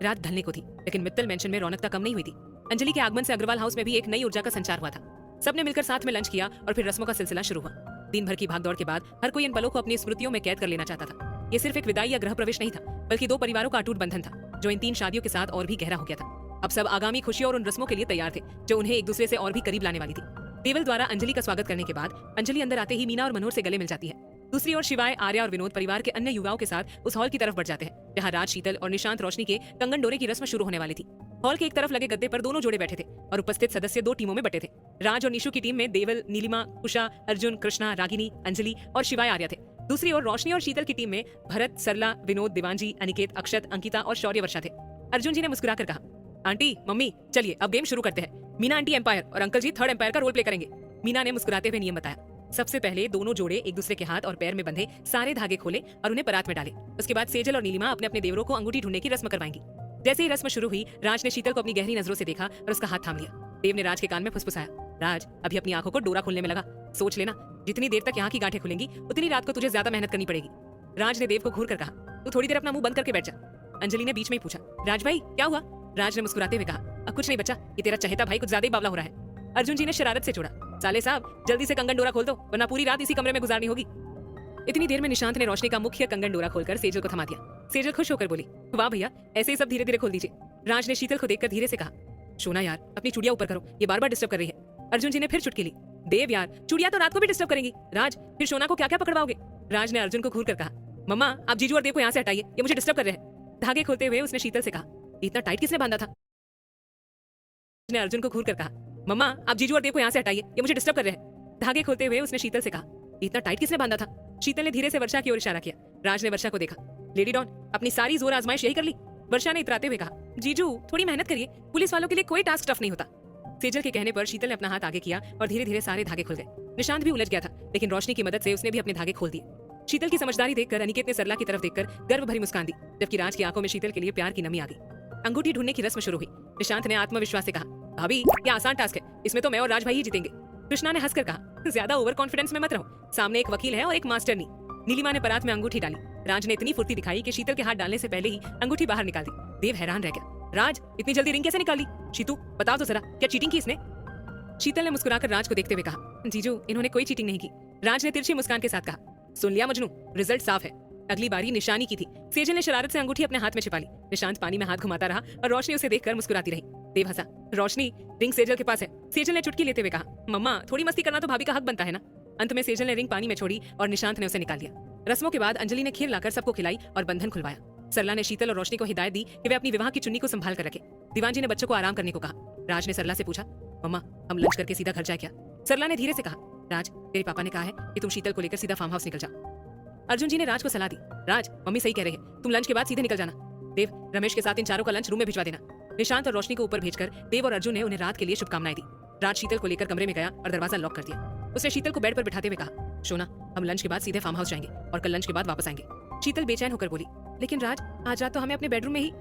रात ढलने को थी, लेकिन मित्तल मेंशन में रौनकता कम नहीं हुई थी। अंजलि के आगमन से अग्रवाल हाउस में भी एक नई ऊर्जा का संचार हुआ था। सबने मिलकर साथ में लंच किया और फिर रस्मों का सिलसिला शुरू हुआ। दिन भर की भागदौड़ के बाद हर कोई इन पलों को अपनी स्मृतियों में कैद कर लेना चाहता था। ये सिर्फ एक विदाई या गृह प्रवेश नहीं था, बल्कि दो परिवारों का अटूट बंधन था, जो इन 3 शादियों के साथ और भी गहरा हो गया था। अब सब आगामी खुशियों और उन रस्मों के लिए तैयार थे, जो उन्हें एक दूसरे से और भी करीब लाने वाली थी। देवल द्वारा अंजलि का स्वागत करने के बाद अंजलि अंदर आते ही मीना और मनोहर से गले मिल जाती है। दूसरी ओर शिवाय, आर्या और विनोद परिवार के अन्य युवाओं के साथ उस हॉल की तरफ बढ़ जाते हैं, जहाँ राज, शीतल और निशांत रोशनी के कंगन डोरे की रस्म शुरू होने वाली थी। हॉल के एक तरफ लगे गद्दे पर दोनों जोड़े बैठे थे और उपस्थित सदस्य 2 टीमों में बटे थे। राज और निशु की टीम में देवल, नीलिमा, उषा, अर्जुन, कृष्णा, रागिनी, अंजलि और शिवाय, आर्या थे। दूसरी ओर रोशनी और शीतल की टीम में भरत, सरला, विनोद, दिवांजी, अनिकेत, अक्षत, अंकिता और शौर्य वर्षा थे। अर्जुन जी ने मुस्कुराकर कहा, आंटी, मम्मी, चलिए अब गेम शुरू करते हैं। मीना आंटी एम्पायर और अंकल जी 3rd एम्पायर का रोल प्ले करेंगे। मीना ने मुस्कुराते हुए नियम बताया। सबसे पहले दोनों जोड़े एक दूसरे के हाथ और पैर में बंधे सारे धागे खोले और उन्हें परात में डाले। उसके बाद सेजल और नीलिमा अपने अपने देवरों को अंगूठी ढूंढने की रस्म करवाएंगी। जैसे ही रस्म शुरू हुई, राज ने शीतल को अपनी गहरी नजरों से देखा और उसका हाथ थाम लिया। देव ने राज के कान में फुसफुसाया, राज, अभी अपनी आंखों को डोरा खुलने में लगा। सोच लेना, जितनी देर तक यहाँ की गांठें खुलेंगी उतनी रात को तुझे ज्यादा मेहनत करनी पड़ेगी। राज ने देव को घूर कर कहा, तू थोड़ी देर अपना मुंह बंद करके बैठ जा। अंजलि ने बीच में ही पूछा, राज भाई क्या हुआ? राज ने मुस्कुराते हुए कहा, अब कुछ नहीं बच्चा, ये तेरा चहेता भाई कुछ ज्यादा ही बावला हो रहा है। अर्जुन जी ने शरारत से छोड़ा, साले साहब जल्दी से कंगन डोरा खोल दो, वरना पूरी रात इसी कमरे में गुजारनी होगी। इतनी देर में निशांत ने रोशनी का मुख्य कंगन डोरा खोलकर सेजल को थमा दिया। सेजल खुश होकर बोली, वाह भैया, ऐसे ही सब धीरे धीरे खोल दीजिए। राज ने शीतल को देखकर धीरे से कहा, शोना यार, अपनी चूड़ियां ऊपर करो, ये बार बार डिस्टर्ब कर रही है। अर्जुन जी ने फिर चुटकी ली, देव यार, चूड़ियां तो रात को भी डिस्टर्ब करेंगी। राज, फिर शोना को क्या क्या पकड़वाओगे? राज ने अर्जुन को घूर कर कहा, मम्मा आप जीजू और देव को यहाँ से हटाइए, ये मुझे डिस्टर्ब कर रहे हैं। धागे खोलते हुए उसने शीतल से कहा, इतना टाइट किसने बांधा था? ने अर्जुन को घूर कर कहा, मम्मा आप जीजू और देव को यहाँ से हटाइए, ये मुझे डिस्टर्ब कर रहे हैं। धागे खोलते हुए उसने शीतल से कहा, इतना टाइट किसने बांधा था? शीतल ने धीरे से वर्षा की ओर इशारा किया। राज ने वर्षा को देखा, लेडी डॉन, अपनी सारी जोर आजमाइश यही कर ली? वर्षा ने इतराते हुए कहा, जीजू थोड़ी मेहनत करिए, पुलिस वालों के लिए कोई टास्क टफ नहीं होता। सेजल के कहने पर शीतल ने अपना हाथ आगे किया और धीरे धीरे सारे धागे खुल गए। निशांत भी उलझ गया था, लेकिन रोशनी की मदद से उसने भी अपने धागे खोल दिए। शीतल की समझदारी देखकर अनिकेत ने सरला की तरफ देखकर गर्व भरी मुस्कान दी, जबकि राज की आंखों में शीतल के लिए प्यार की नमी आ गई। अंगूठी ढूंढने की रस्म शुरू हुई। निशांत ने आत्मविश्वास से कहा, भाभी ये आसान टास्क है, इसमें तो मैं और राज भाई ही जीतेंगे। कृष्णा ने हंसकर कहा, ज्यादा ओवर कॉन्फिडेंस में मत रहो, सामने एक वकील है और एक मास्टरनी। नीलिमा ने परात में अंगूठी डाली। राज ने इतनी फुर्ती दिखाई कि शीतल के हाथ डालने से पहले ही अंगूठी बाहर निकाल दी। देव हैरान रह गया, राज इतनी जल्दी रिंग कैसे निकाली? शीतू बताओ तो जरा, क्या चीटिंग की इसने? शीतल ने मुस्कुराकर राज को देखते हुए कहा, जीजू इन्होंने कोई चीटिंग नहीं की। राज ने तिरछी मुस्कान के साथ कहा, सुन लिया मजनू, रिजल्ट साफ है। अगली बारी निशानी की थी। सेजल ने शरारत से अंगूठी अपने हाथ में छिपा ली। निशांत पानी में हाथ घुमाता रहा और रोशनी उसे देखकर मुस्कुराती रही। देव हंसा, रोशनी रिंग सेजल के पास है। सेजल ने चुटकी लेते हुए कहा, मम्मा थोड़ी मस्ती करना तो भाभी का हक बनता है ना। अंत में सेजल ने रिंग पानी में छोड़ी और निशांत ने उसे निकाल लिया। रस्मों के बाद अंजलि ने खीर लाकर सबको खिलाई और बंधन खुलवाया। सरला ने शीतल और रोशनी को हिदायत दी कि वे अपनी विवाह की चुन्नी को संभाल कर रखे। दीवान जी ने बच्चों को आराम करने को कहा। राज ने सरला से पूछा, मम्मा हम लंच करके सीधा घर जाए क्या? सरला ने धीरे से कहा, राज तेरे पापा ने कहा है कि तुम शीतल को लेकर सीधा फार्म हाउस निकल जाओ। अर्जुन जी ने राज को सलाह दी, राज मम्मी सही कह रही है, तुम लंच के बाद सीधे निकल जाना। देव रमेश के साथ इन चारों का लंच रूम में भिजवा देना। निशांत और रोशनी को ऊपर भेजकर देव और अर्जुन ने उन्हें रात के लिए शुभकामनाएं दी। राज शीतल को लेकर कमरे में गया और दरवाजा लॉक कर दिया। उसने शीतल को बेड पर बिठाते हुए कहा, शोना हम लंच के बाद सीधे फार्म हाउस जाएंगे और कल लंच के बाद वापस आएंगे। शीतल बेचैन होकर बोली, लेकिन राज आज रात तो हमें अपने बेडरूम में ही।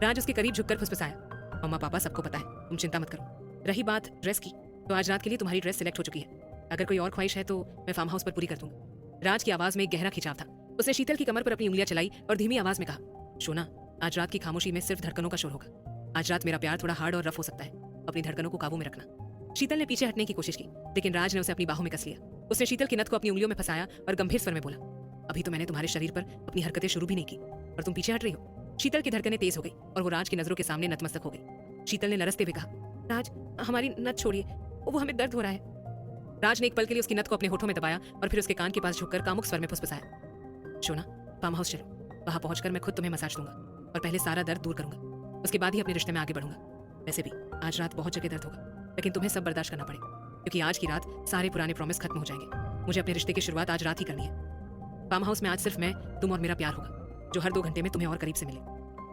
राज उसके करीब झुककर फुसफुसाया, मम्मा पापा सबको पता है, तुम चिंता मत करो। रही बात ड्रेस की, तो आज रात के लिए तुम्हारी ड्रेस सिलेक्ट हो चुकी है। अगर कोई और ख्वाहिश है तो मैं फार्म हाउस पर पूरी कर दूंगा। राज की आवाज में एक गहरा खिंचाव था। उसने शीतल की कमर पर अपनी उंगलियां चलाई और धीमी आवाज में कहा, शोना आज रात की खामोशी में सिर्फ धड़कनों का शोर होगा। आज रात मेरा प्यार थोड़ा हार्ड और रफ हो सकता है, अपनी धड़कनों को काबू में रखना। शीतल ने पीछे हटने की कोशिश की, लेकिन राज ने उसे अपनी बाहों में कस लिया। उसने शीतल की नथ को अपनी उंगलियों में फंसाया और गंभीर स्वर में बोला, अभी तो मैंने तुम्हारे शरीर पर अपनी हरकतें शुरू भी नहीं की और तुम पीछे हट रही हो। शीतल की धड़कनें तेज हो गई और वो राज की नजरों के सामने नतमस्तक हो गई। शीतल ने लरसते हुए कहा, राज हमारी नथ छोड़िए, वो हमें दर्द हो रहा है। राज ने एक पल के लिए उसकी नथ को अपने होठों में दबाया और फिर उसके कान के पास झुककर कामुक स्वर में फुसफुसाया, शोना फार्म हाउस चलो, वहां पहुंचकर मैं खुद तुम्हें मसाज दूंगा और पहले सारा दर्द दूर करूंगा, उसके बाद ही अपने रिश्ते में आगे बढ़ूंगा। वैसे भी आज रात बहुत जगह दर्द होगा, लेकिन तुम्हें सब बर्दाश्त करना पड़ेगा, क्योंकि आज की रात सारे पुराने प्रॉमिस खत्म हो जाएंगे। मुझे अपने रिश्ते की शुरुआत आज रात ही करनी है। फार्म हाउस में आज सिर्फ मैं, तुम और मेरा प्यार होगा, जो हर 2 घंटे में तुम्हें और करीब से मिले।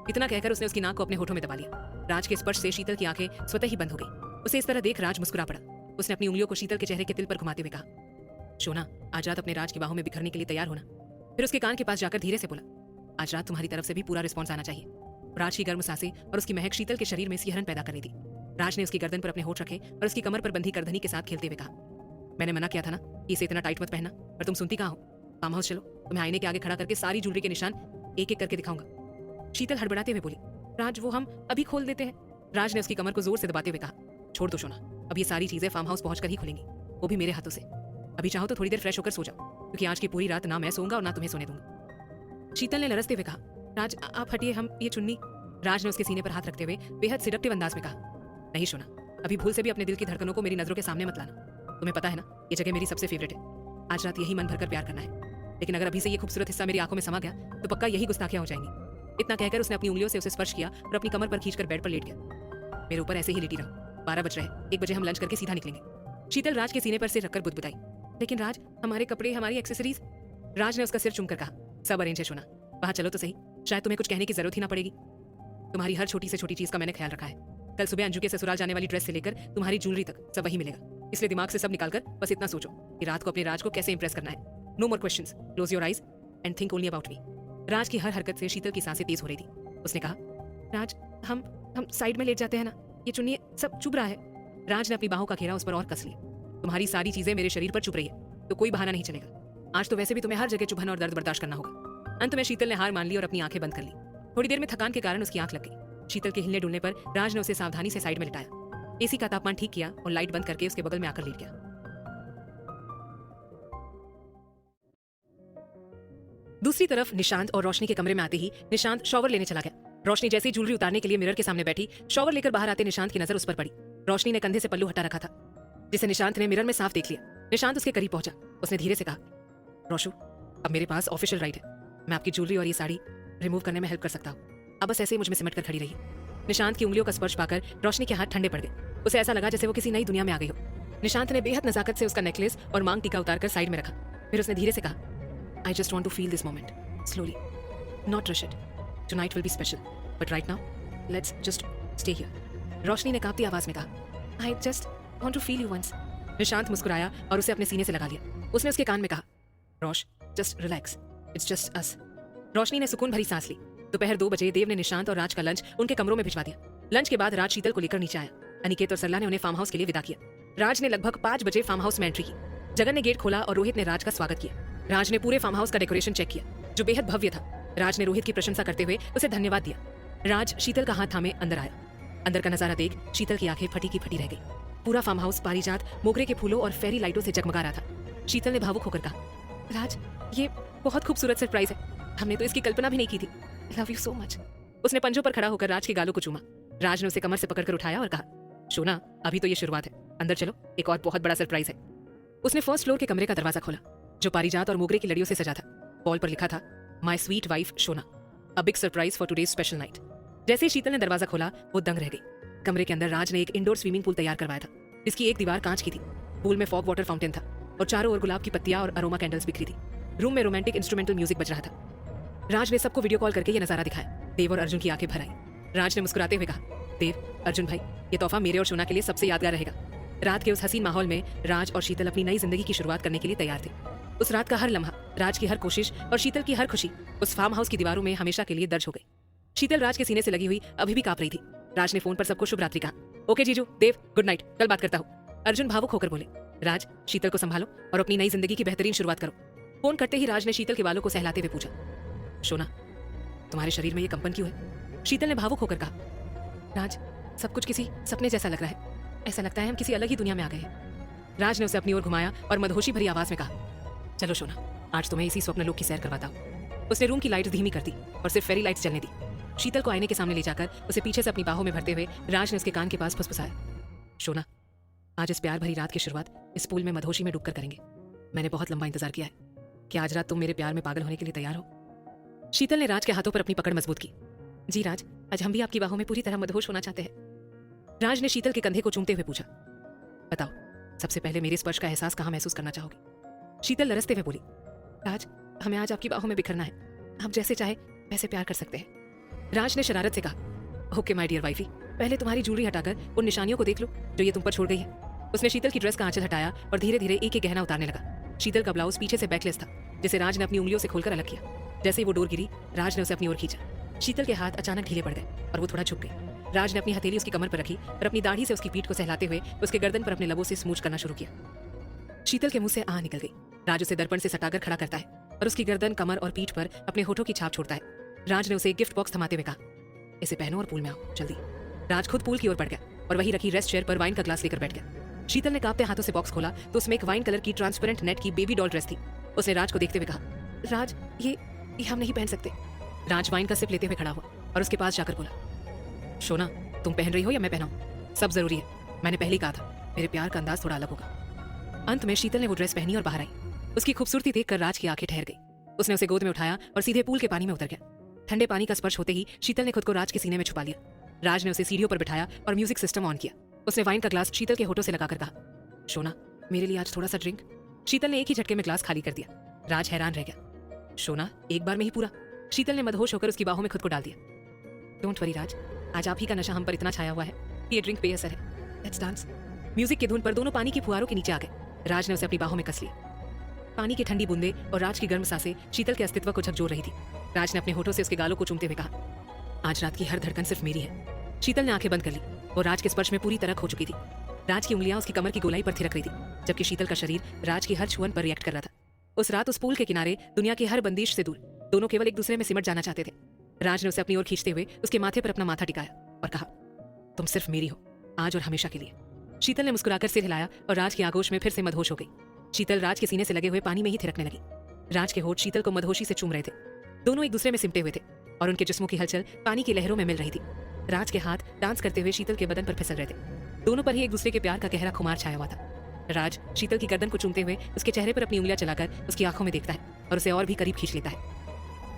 इतना कहकर उसने उसकी नाक को अपने होठों में दबा लिया। राज के स्पर्श से शीतल की आंखें स्वतः ही बंद हो गई। उसे इस तरह देख राज मुस्कुरा पड़ा। उसने अपनी उंगलियों को शीतल के चेहरे के तिल पर घुमाते हुए कहा, शोना आज रात अपने राज की बाहों में बिखरने के लिए तैयार होना। फिर उसके कान के पास जाकर धीरे से बोला, आज रात तुम्हारी तरफ से भी पूरा रिस्पॉन्स आना चाहिए। राज की गर्म सांसें और उसकी महक शीतल के शरीर में सिहरन पैदा कर रही थी। राज ने उसकी गर्दन पर अपने होठ रखे और उसकी कमर पर बंधी करधनी के साथ खेलते हुए कहा, मैंने मना किया था ना कि इसे इतना टाइट मत पहनना, पर तुम सुनती कहाँ हो? फार्म हाउस चलो, तुम्हें आईने के आगे खड़ा करके सारी ज्वेलरी के निशान एक एक करके दिखाऊंगा। शीतल हड़बड़ाते हुए बोली, राज वो हम अभी खोल देते हैं। राज ने उसकी कमर को जोर से दबाते हुए कहा, छोड़ दो शोना, अब ये सारी चीजें फार्म हाउस पहुंचकर ही खुलेंगी, वो भी मेरे हाथों से। अभी चाहो तो थोड़ी देर फ्रेश होकर सो जाओ, क्योंकि आज की पूरी रात ना मैं सोऊंगा और ना तुम्हें सोने दूंगा। शीतल ने लरसते हुए कहा, राज आप हटिए, हम ये चुन्नी। राज ने उसके सीने पर हाथ रखते हुए बेहद सिडक्टिव अंदाज में कहा, नहीं शोना, अभी भूल से भी अपने दिल की धड़कनों को मेरी नजरों के सामने मत लाना। तुम्हें पता है ना, ये जगह मेरी सबसे फेवरेट है। आज रात यही मन भरकर प्यार करना है, लेकिन अगर अभी से ये खूबसूरत हिस्सा मेरी आंखों में समा गया तो पक्का यही गुस्ताखियां हो जाएंगी। इतना कहकर उसने अपनी उंगलियों से उसे स्पर्श किया और अपनी कमर पर खींचकर बेड पर लेट गया। मेरे ऊपर ऐसे ही लेटी रहो, 12 बज रहे हैं, 1 बजे हम लंच करके सीधा निकलेंगे। शीतल राज के सीने पर सिर रखकर बुदबुदाई, लेकिन राज, हमारे कपड़े, हमारी एक्सेसरीज। राज ने उसका सिर चूमकर कहा, सब अरेंज है शोना, वहां चलो तो सही, शायद तुम्हें कुछ कहने की जरूरत ही ना पड़ेगी। तुम्हारी हर छोटी से छोटी चीज का मैंने ख्याल रखा है। कल सुबह अंजू के ससुराल जाने वाली ड्रेस से लेकर तुम्हारी ज्वेलरी तक सब वही मिलेगा, इसलिए दिमाग से सब निकालकर बस इतना सोचो कि रात को अपने राज को कैसे इंप्रेस करना है। No more questions, close your eyes and think only about me. Raj की हर हरकत से शीतल की सांसें तेज हो रही थी। उसने कहा, राज हम साइड में लेट जाते हैं ना, ये चुन्नी सब चुभ रहा है। राज ने अपनी बाहों का घेरा उस पर और कस लिया। तुम्हारी सारी चीजें मेरे शरीर पर चुभ रही है तो कोई बहाना नहीं चलेगा। आज तो वैसे भी तुम्हें हर जगह चुभन और दर्द बर्दाश्त करना होगा। अंत में शीतल ने हार मान ली और अपनी आंखें बंद कर ली। थोड़ी देर में थकान के कारण उसकी आंख लग गई। शीतल के हिलने डुलने पर राज ने उसे सावधानी से साइड में लिटाया, एसी का तापमान ठीक किया और लाइट बंद करके उसके बगल में आकर लेट गया। दूसरी तरफ निशांत और रोशनी के कमरे में आते ही निशांत शॉवर लेने चला गया। रोशनी जैसी ज्वेलरी उतारने के लिए मिरर के सामने बैठी, शॉवर लेकर बाहर आते निशांत की नजर उस पर पड़ी। रोशनी ने कंधे से पल्लू हटा रखा था, जिसे निशांत ने मिरर में साफ देख लिया। निशांत उसके करीब पहुंचा। उसने धीरे से कहा, रोशू, अब मेरे पास ऑफिशियल राइट है, मैं आपकी ज्वेलरी और ये साड़ी रिमूव करने में हेल्प कर सकता हूँ। अब बस ऐसे ही मुझ में सिमट कर खड़ी रही। निशांत की उंगलियों का स्पर्श पाकर रोशनी के हाथ ठंडे पड़ गए। उसे ऐसा लगा जैसे वो किसी नई दुनिया में आ गई हो। निशांत ने बेहद नजाकत से उसका नेकलेस और मांग टीका उतारकर साइड में रखा। फिर उसने धीरे से कहा, I just want to feel this moment slowly, not rush it. Tonight will be special, but right now let's just stay here. Roshni ने कांपती आवाज में कहा, I just want to feel you once. Nishant मुस्कुराया और उसे अपने सीने से लगा लिया। उसने उसके कान में कहा, Rosh, just relax, it's just us. Roshni ने सुकून भरी सांस ली। दोपहर 2 बजे देव ने निशांत और राज का लंच उनके कमरों में भिजवा दिया। लंच के बाद राज शीतल को लेकर नीचे आया। अनिकेत और सरला ने उन्हें फार्म हाउस के लिए विदा किया। राज ने लगभग 5 बजे फार्म हाउस में एंट्री की। जगन ने गेट खोला और रोहित ने राज का स्वागत किया। राज ने पूरे फार्म हाउस का डेकोरेशन चेक किया, जो बेहद भव्य था। राज ने रोहित की प्रशंसा करते हुए उसे धन्यवाद दिया। राज शीतल का हाथ थामे अंदर आया। अंदर का नजारा देख शीतल की आंखें फटी की फटी रह गई। पूरा फार्म हाउस पारिजात, मोगरे के फूलों और फेरी लाइटों से जगमगा रहा था। शीतल ने भावुक होकर कहा, राज, ये बहुत खूबसूरत सरप्राइज है, हमने तो इसकी कल्पना भी नहीं की थी। Love you so much. उसने पंजों पर खड़ा होकर राज के गालों को चूमा। राज ने उसे कमर से पकड़कर उठाया और कहा, शोना, अभी तो ये शुरुआत है, अंदर चलो, एक और बहुत बड़ा सरप्राइज है। उसने फर्स्ट फ्लोर के कमरे का दरवाजा खोला, जो पारिजात और मोगरे की लड़ियों से सजा था। वॉल पर लिखा था, my sweet wife Shona, a big surprise for today's special night. जैसे ही शीतल ने दरवाजा खोला, वो दंग रह गई। कमरे के अंदर राज ने एक इंडोर स्विमिंग पूल तैयार करवाया था, जिसकी एक दीवार कांच की थी। पूल में फॉग वाटर फाउंटेन था और चारों ओर गुलाब की पत्तियां और अरोमा कैंडल्स बिखरी थी। रूम में रोमांटिक इंस्ट्रूमेंटल म्यूजिक बज रहा था। राज ने सबको वीडियो कॉल करके ये नजारा दिखाया। देव और अर्जुन की आंखें भर आई। राज ने मुस्कुराते हुए कहा, देव, अर्जुन भाई, ये तोहफा मेरे और शोना के लिए सबसे यादगार रहेगा। रात के उस हसीन माहौल में राज और शीतल अपनी नई जिंदगी की शुरुआत करने के लिए तैयार थे। उस रात का हर लम्हा, राज की हर कोशिश और शीतल की हर खुशी उस फार्म हाउस की दीवारों में हमेशा के लिए दर्ज हो गई। शीतल राज के सीने से लगी हुई अभी भी कांप रही थी। राज ने फोन पर सबको शुभ रात्रि कहा। ओके जीजू, देव, गुड नाइट, कल बात करता हूँ। अर्जुन भावुक होकर बोले, राज, शीतल को संभालो और अपनी नई जिंदगी की बेहतरीन शुरुआत करो। फोन करते ही राज ने शीतल के बालों को सहलाते हुए पूछा, शोना, तुम्हारे शरीर में ये कंपन क्यों है? शीतल ने भावुक होकर कहा, राज, सब कुछ किसी सपने जैसा लग रहा है, ऐसा लगता है हम किसी अलग ही दुनिया में आ गए हैं। राज ने उसे अपनी ओर घुमाया और मदहोशी भरी आवाज में कहा, चलो शोना, आज तुम्हें इसी स्वप्न लोक की सैर करवाता हूँ। उसने रूम की लाइट धीमी कर दी और सिर्फ फेरी लाइट्स जलने दी। शीतल को आईने के सामने ले जाकर उसे पीछे से अपनी बाहों में भरते हुए राज ने उसके कान के पास फुसफुसाया, शोना, आज इस प्यार भरी रात की शुरुआत इस पूल में मदहोशी में डूबकर करेंगे। मैंने बहुत लंबा इंतजार किया है कि आज रात तुम मेरे प्यार में पागल होने के लिए तैयार हो। शीतल ने राज के हाथों पर अपनी पकड़ मजबूत की। जी राज, आज हम भी आपकी बाहों में पूरी तरह मदहोश होना चाहते हैं। राज ने शीतल के कंधे को चूमते हुए पूछा, बताओ, सबसे पहले मेरे स्पर्श का एहसास कहाँ महसूस करना चाहोगी? शीतल लरसते हुए बोली, राज, हमें आज आपकी बाहों में बिखरना है, आप जैसे चाहे वैसे प्यार कर सकते हैं। राज ने शरारत से कहा, ओके माय डियर वाइफी, पहले तुम्हारी ज्वेलरी हटाकर उन निशानियों को देख लो जो ये तुम पर छोड़ गई है। उसने शीतल की ड्रेस का आंचल हटाया और धीरे धीरे एक एक गहना उतारने लगा। शीतल का ब्लाउज पीछे से बैकलेस था, जिसे राज ने अपनी उंगलियों से खोलकर अलग किया। जैसे ही वो डोर गिरी, राज ने उसे अपनी ओर खींचा। शीतल के हाथ अचानक ढीले पड़ गए और वो थोड़ा झुक गई। राज ने अपनी हथेली उसकी कमर पर रखी और अपनी दाढ़ी से उसकी पीठ को सहलाते हुए उसके गर्दन पर अपने लबों से स्मूच करना शुरू किया। शीतल के मुंह से आह निकल गई। राज उसे दर्पण से सटाकर खड़ा करता है और उसकी गर्दन, कमर और पीठ पर अपने होठों की छाप छोड़ता है। राज ने उसे एक गिफ्ट बॉक्स थमाते हुए कहा, इसे पहनो और पूल में आओ जल्दी। राज खुद पूल की ओर बढ़ गया और वहीं रखी रेस्ट चेयर पर वाइन का ग्लास लेकर बैठ गया। शीतल ने कांपते हाथों से बॉक्स खोला तो उसमें एक वाइन कलर की ट्रांसपेरेंट नेट की बेबी डॉल ड्रेस थी। उसने राज को देखते हुए कहा, राज, ये हम नहीं पहन सकते। राज वाइन का सिप लेते हुए खड़ा हुआ और उसके पास जाकर बोला, शोना तुम पहन रही हो या मैं पहनाऊं? सब जरूरी है, मैंने पहले ही कहा था मेरे प्यार का अंदाज थोड़ा अलग होगा। अंत में शीतल ने वो ड्रेस पहनी और बाहर आई। उसकी खूबसूरती देखकर राज की आंखें ठहर गई। उसने उसे गोद में उठाया और सीधे पूल के पानी में उतर गया। ठंडे पानी का स्पर्श होते ही शीतल ने खुद को राज के सीने में छुपा लिया। राज ने उसे सीढ़ियों पर बिठाया और म्यूजिक सिस्टम ऑन किया। उसने वाइन का ग्लास शीतल के होठों से लगाकर कहा, शोना मेरे लिए आज थोड़ा सा ड्रिंक। शीतल ने एक ही झटके में ग्लास खाली कर दिया। राज हैरान रह गया। शोना एक बार में ही पूरा? शीतल ने मदहोश होकर उसकी बाहों में खुद को डाल दिया। डोंट वरी राज, आज आप ही का नशा हम पर इतना छाया हुआ है, ये ड्रिंक बेअसर है। Let's dance. म्यूजिक की धुन पर दोनों पानी की फुहारों के नीचे आ गए। राज ने उसे अपनी बाहों में कस लिया। पानी की ठंडी बूंदे और राज की गर्म सांसें शीतल के अस्तित्व को झकझोर रही थी। राज ने अपने होठों से उसके गालों को चूमते हुए कहा, आज रात की हर धड़कन सिर्फ मेरी है। शीतल ने आंखें बंद कर ली और राज के स्पर्श में पूरी तरह खो चुकी थी। राज की उंगलियां उसकी कमर की गोलाई पर थिरक रही थी, जबकि शीतल का शरीर राज की हर छुअन पर रिएक्ट कर रहा था। उस रात उस पूल के किनारे दुनिया की हर बंदिश से दूर दोनों केवल एक दूसरे में सिमट जाना चाहते थे। राज ने उसे अपनी ओर खींचते हुए उसके माथे पर अपना माथा टिकाया और कहा, तुम सिर्फ मेरी हो, आज और हमेशा के लिए। शीतल ने मुस्कुराकर सिर हिलाया और राज की आगोश में फिर से मदहोश हो गई। शीतल राज के सीने से लगे हुए पानी में ही थिरकने लगी। राज के होठ शीतल को मदहोशी से चूम रहे थे। दोनों एक दूसरे में सिमटे हुए थे और उनके जिस्मों की हलचल पानी की लहरों में मिल रही थी। राज के हाथ डांस करते हुए शीतल के बदन पर फिसल रहे थे। दोनों पर ही एक दूसरे के प्यार का गहरा खुमार छाया हुआ था। राज शीतल की गर्दन को चूमते हुए उसके चेहरे पर अपनी उंगलियां चलाकर उसकी आंखों में देखता है और उसे और भी करीब खींच लेता है।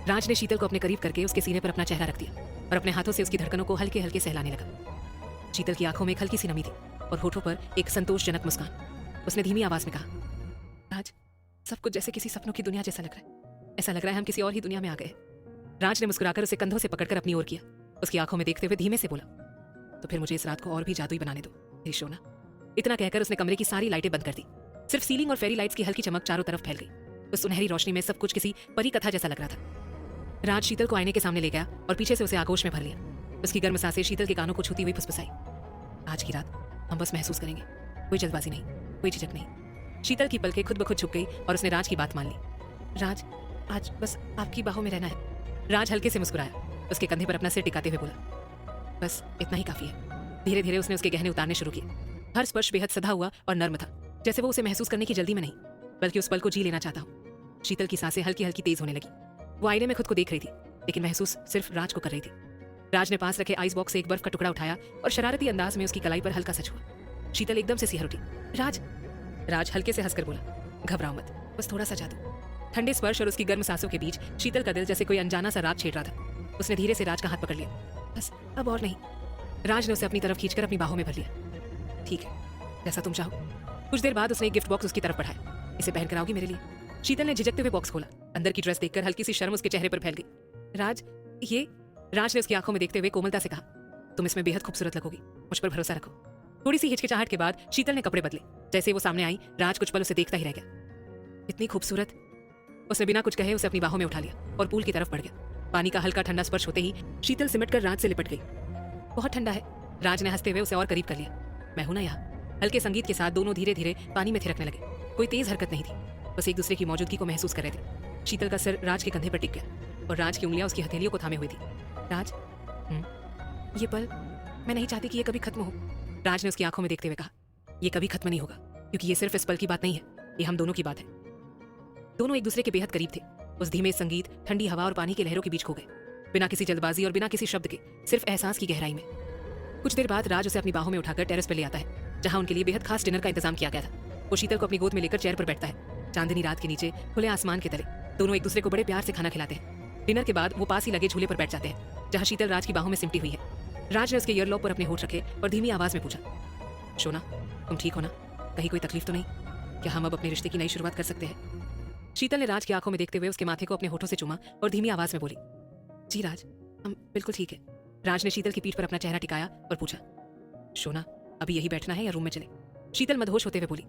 राज ने शीतल को अपने करीब करके उसके सीने पर अपना चेहरा रख दिया और अपने हाथों से उसकी धड़कनों को हल्के हल्के सहलाने लगा। शीतल की आंखों में एक हल्की सी नमी थी और होठों पर एक संतोषजनक मुस्कान। उसने धीमी आवाज में कहा, राज सब कुछ जैसे किसी सपनों की दुनिया जैसा लग रहा है। ऐसा लग रहा है हम किसी और ही दुनिया में आ गए। राज ने मुस्कुराकर उसे कंधों से पकड़कर अपनी ओर किया। उसकी आंखों में देखते हुए धीमे से बोला, तो फिर मुझे इस रात को और भी जादुई बनाने दो मेरी शोना। इतना कहकर उसने कमरे की सारी लाइटें बंद कर दी। सिर्फ सीलिंग और फेरी लाइट्स की हल्की चमक चारों तरफ फैल गई। उस सुनहरी रोशनी में सब कुछ किसी परी कथा जैसा लग रहा था। राज शीतल को आईने के सामने ले गया और पीछे से उसे आगोश में भर लिया। उसकी गर्म सांसें शीतल के कानों को छूती हुई फुसफुसाई, आज की रात हम बस महसूस करेंगे, कोई जल्दबाजी नहीं, कोई झिझक नहीं। शीतल की पलकें खुद ब खुद छुप गई और उसने राज की बात मान ली। राज आज बस आपकी बाहों में रहना है। राज हल्के से मुस्कुराया, उसके कंधे पर अपना सिर टिकाते हुए बोला, बस इतना ही काफी है। धीरे धीरे उसने उसके गहने उतारने शुरू किए। हर स्पर्श बेहद सधा हुआ और नर्म था, जैसे वो उसे महसूस करने की जल्दी में नहीं बल्कि उस पल को जी लेना चाहता हूँ। शीतल की सांसें हल्की हल्की तेज होने लगी। वो आईने में खुद को देख रही थी, लेकिन महसूस सिर्फ राज को कर रही थी। राज ने पास रखे आइस बॉक्स से एक बर्फ का टुकड़ा उठाया और शरारती अंदाज में उसकी कलाई पर हल्का सा छुआ। शीतल एकदम से सिहर उठी। राज हल्के से हंसकर बोला, घबराओ मत, बस थोड़ा सा जादू। ठंडे स्पर्श और उसकी गर्म सांसों के बीच शीतल का दिल जैसे कोई अनजाना सा राग छेड़ रहा था। उसने धीरे से राज का हाथ पकड़ लिया। बस अब और नहीं। राज ने उसे अपनी तरफ खींचकर अपनी बाहों में भर लिया। ठीक है, जैसा तुम चाहो। कुछ देर बाद उसने एक गिफ्ट बॉक्स उसकी तरफ बढ़ाया। इसे पहन कर आओगी मेरे लिए? शीतल ने झिझकते हुए बॉक्स खोला। अंदर की ड्रेस देखकर हल्की सी शर्म उसके चेहरे पर फैल गई। राज ने उसकी आंखों में देखते हुए कोमलता से कहा, तुम इसमें बेहद खूबसूरत लगोगी, मुझ पर भरोसा रखो। थोड़ी सी हिचकिचाहट के बाद शीतल ने कपड़े बदले। जैसे वो सामने आई, राज कुछ पल उसे देखता ही रह गया। इतनी खूबसूरत। उसने बिना कुछ कहे उसे अपनी बाहों में उठा लिया और पूल की तरफ बढ़ गया। पानी का हल्का ठंडा स्पर्श होते ही शीतल सिमटकर राज से लिपट गई। बहुत ठंडा है। राज ने हंसते हुए उसे और करीब कर लिया। मैं हूं ना यहाँ। हल्के संगीत के साथ दोनों धीरे धीरे पानी में थिरकने लगे। कोई तेज हरकत नहीं थी, बस एक दूसरे की मौजूदगी को महसूस कर रहे थे। शीतल का सिर राज के कंधे पर टिक गया और राज की उंगलियां उसकी हथेलियों को थामे हुई थी। राज, ये पल मैं नहीं चाहती कि ये कभी खत्म हो। राज ने उसकी आंखों में देखते हुए कहा, ये कभी खत्म नहीं होगा, क्योंकि ये सिर्फ इस पल की बात नहीं है, ये हम दोनों की बात है। दोनों एक दूसरे के बेहद करीब थे। उस धीमे संगीत, ठंडी हवा और पानी की लहरों के बीच खो गए, बिना किसी जल्दबाजी और बिना किसी शब्द के, सिर्फ एहसास की गहराई में। कुछ देर बाद राज उसे अपनी बाहों में उठाकर टेरेस पर ले आता है, जहां उनके लिए बेहद खास डिनर का इंतजाम किया गया था। वो शीतल को अपनी गोद में लेकर चेयर पर बैठता है। चांदनी रात के नीचे खुले आसमान के तले दोनों एक दूसरे को बड़े प्यार से खाना खिलाते हैं। डिनर के बाद वो पास ही लगे झूले पर बैठ जाते हैं, जहां शीतल राज की बाहों में सिमटी हुई है। राज ने उसके ईयरलॉब पर अपने होठ रखे और धीमी आवाज में पूछा, शोना तुम ठीक हो ना? कहीं कोई तकलीफ तो नहीं? क्या हम अब अपने रिश्ते की नई शुरुआत कर सकते हैं? शीतल ने राज की आंखों में देखते हुए उसके माथे को अपने होठों से चूमा और धीमी आवाज में बोली, जी राज, हम बिल्कुल ठीक है। राज ने शीतल की पीठ पर अपना चेहरा टिकाया और पूछा, शोना अभी यही बैठना है या रूम में चले? शीतल मदहोश होते हुए बोली,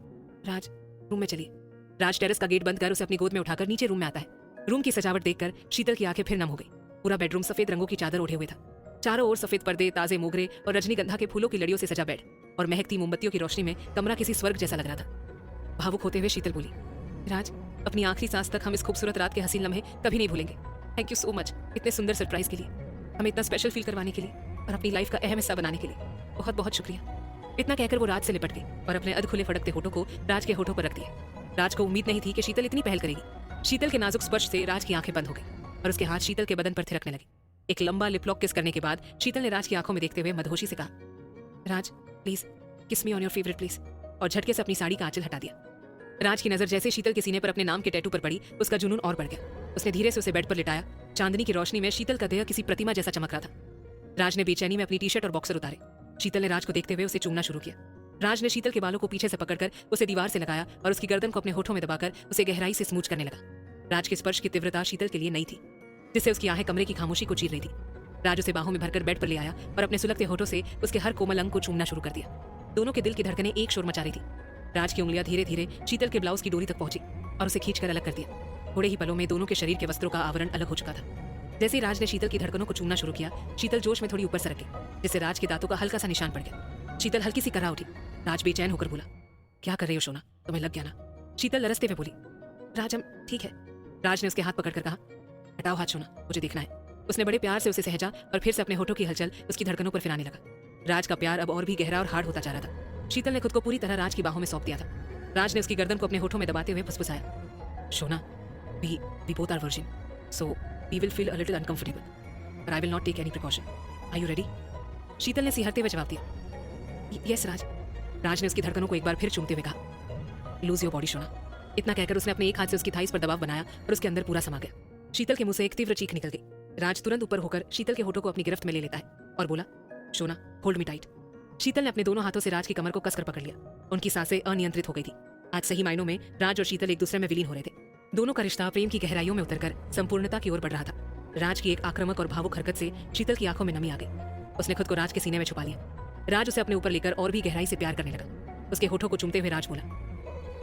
राज रूम में चलिए। राज टेरेस का गेट बंद कर उसे अपनी गोद में उठाकर नीचे रूम में आता है। रूम की सजावट देखकर शीतल की आंखें फिर नम हो गई। पूरा बेडरूम सफेद रंगों की चादर ओढ़े हुए था। चारों ओर सफेद पर्दे, ताजे मोगरे और रजनीगंधा के फूलों की लड़ियों से सजा बेड और महकती मोमबत्तियों की रोशनी में कमरा किसी स्वर्ग जैसा लग रहा था। भावुक होते हुए शीतल बोली, राज अपनी आखिरी सांस तक हम इस खूबसूरत रात के हसीन लम्हे कभी नहीं भूलेंगे। थैंक यू सो मच इतने सुंदर सरप्राइज के लिए, हमें इतना स्पेशल फील करवाने के लिए और अपनी लाइफ का अहम हिस्सा बनाने के लिए बहुत बहुत शुक्रिया। इतना कहकर वो राज से लिपट गई और अपने अधखुले फड़कते होठों को राज के होठों पर रख दिया। राज को उम्मीद नहीं थी कि शीतल इतनी पहल करेगी। शीतल के नाजुक स्पर्श से राज की आंखें बंद हो गई। और उसके हाथ शीतल के बदन पर थिरकने लगे। एक लंबा लिप लॉक किस करने के बाद शीतल ने राज की आंखों में देखते हुए मदहोशी से कहा, राज please kiss me on your favourite please, और झटके से अपनी साड़ी का आंचल हटा दिया। राज की नजर जैसे शीतल के सीने पर अपने नाम के टैटू पर पड़ी, उसका जुनून और बढ़ गया। उसने धीरे से उसे बेड पर लिटाया। चांदनी की रोशनी में शीतल का देह किसी प्रतिमा जैसा चमक रहा था। राज ने बेचैनी में अपनी टी शर्ट और बॉक्सर उतारे। शीतल ने राज को देखते हुए उसे चूमना शुरू किया। राज ने शीतल के बालों को पीछे से पकड़कर उसे दीवार से लगाया और उसकी गर्दन को अपने होठों में दबाकर उसे गहराई से स्मूच करने लगा। राज के स्पर्श की तीव्रता शीतल के लिए नई थी, जिससे उसकी आहें कमरे की खामोशी को चीर रही थी। राज उसे बाहों में भरकर बेड पर ले आया और अपने सुलगते होठों से उसके हर कोमल अंग को चूमना शुरू कर दिया। दोनों के दिल की धड़कनें एक शोर मचा रही थी। राज की उंगलियां धीरे धीरे शीतल के ब्लाउज की डोरी तक पहुंची और उसे खींचकर अलग कर दिया। थोड़े ही पलों में दोनों के शरीर के वस्त्रों का आवरण अलग हो चुका था। जैसे ही राज ने शीतल की धड़कनों को चूमना शुरू किया, शीतल जोश में थोड़ी ऊपर सरक गई, जिससे राज के दांतों का हल्का सा निशान पड़ गया। शीतल हल्की सी कराह उठी। राज बेचैन होकर बोला, क्या कर रही हो सोना, तुम्हें लग गया ना? शीतल लरसते हुए बोली, राज हम ठीक है। राज ने उसके हाथ पकड़कर कहा, हटाओ हाथ सोना, मुझे देखना है। उसने बड़े प्यार से उसे सहजा और फिर से अपने होठों की हलचल उसकी धड़कनों पर फिराने लगा। राज का प्यार अब और भी गहरा और हार्ड होता जा रहा था। शीतल ने खुद को पूरी तरह राज की बाहों में सौंप दिया था। राज ने उसकी गर्दन को अपने होठों में दबाते हुए फुसफुसाया, Shona, we both are virgin, so we will feel a little uncomfortable, but I will not take any precaution. Are you ready? शीतल ने सिहरते हुए जवाब दिया, यस राज। राज ने उसकी धड़कनों को एक बार फिर चूमते हुए कहा, लूज योर बॉडी शोना। इतना कहकर उसने अपने एक हाथ से उसकी थाइस पर दबाव बनाया और उसके अंदर पूरा समा गया। शीतल के मुंह से एक तीव्र चीख निकल गई। राज तुरंत ऊपर होकर शीतल के होठों को अपनी गिरफ्त में ले लेता है और बोला, शोना होल्ड मी टाइट। शीतल ने अपने दोनों हाथों से राज की कमर को कसकर पकड़ लिया। उनकी सांसें अनियंत्रित हो गई थी। आज सही मायनों में राज और शीतल एक दूसरे में विलीन हो रहे थे। दोनों का रिश्ता प्रेम की गहराइयों में उतरकर संपूर्णता की ओर बढ़ रहा था। राज की एक आक्रामक और भावुक हरकत से शीतल की आंखों में नमी आ गई। उसने खुद को राज के सीने में छुपा लिया। राज उसे अपने ऊपर लेकर और भी गहराई से प्यार करने लगा। उसके होठों को चूमते हुए राज बोला,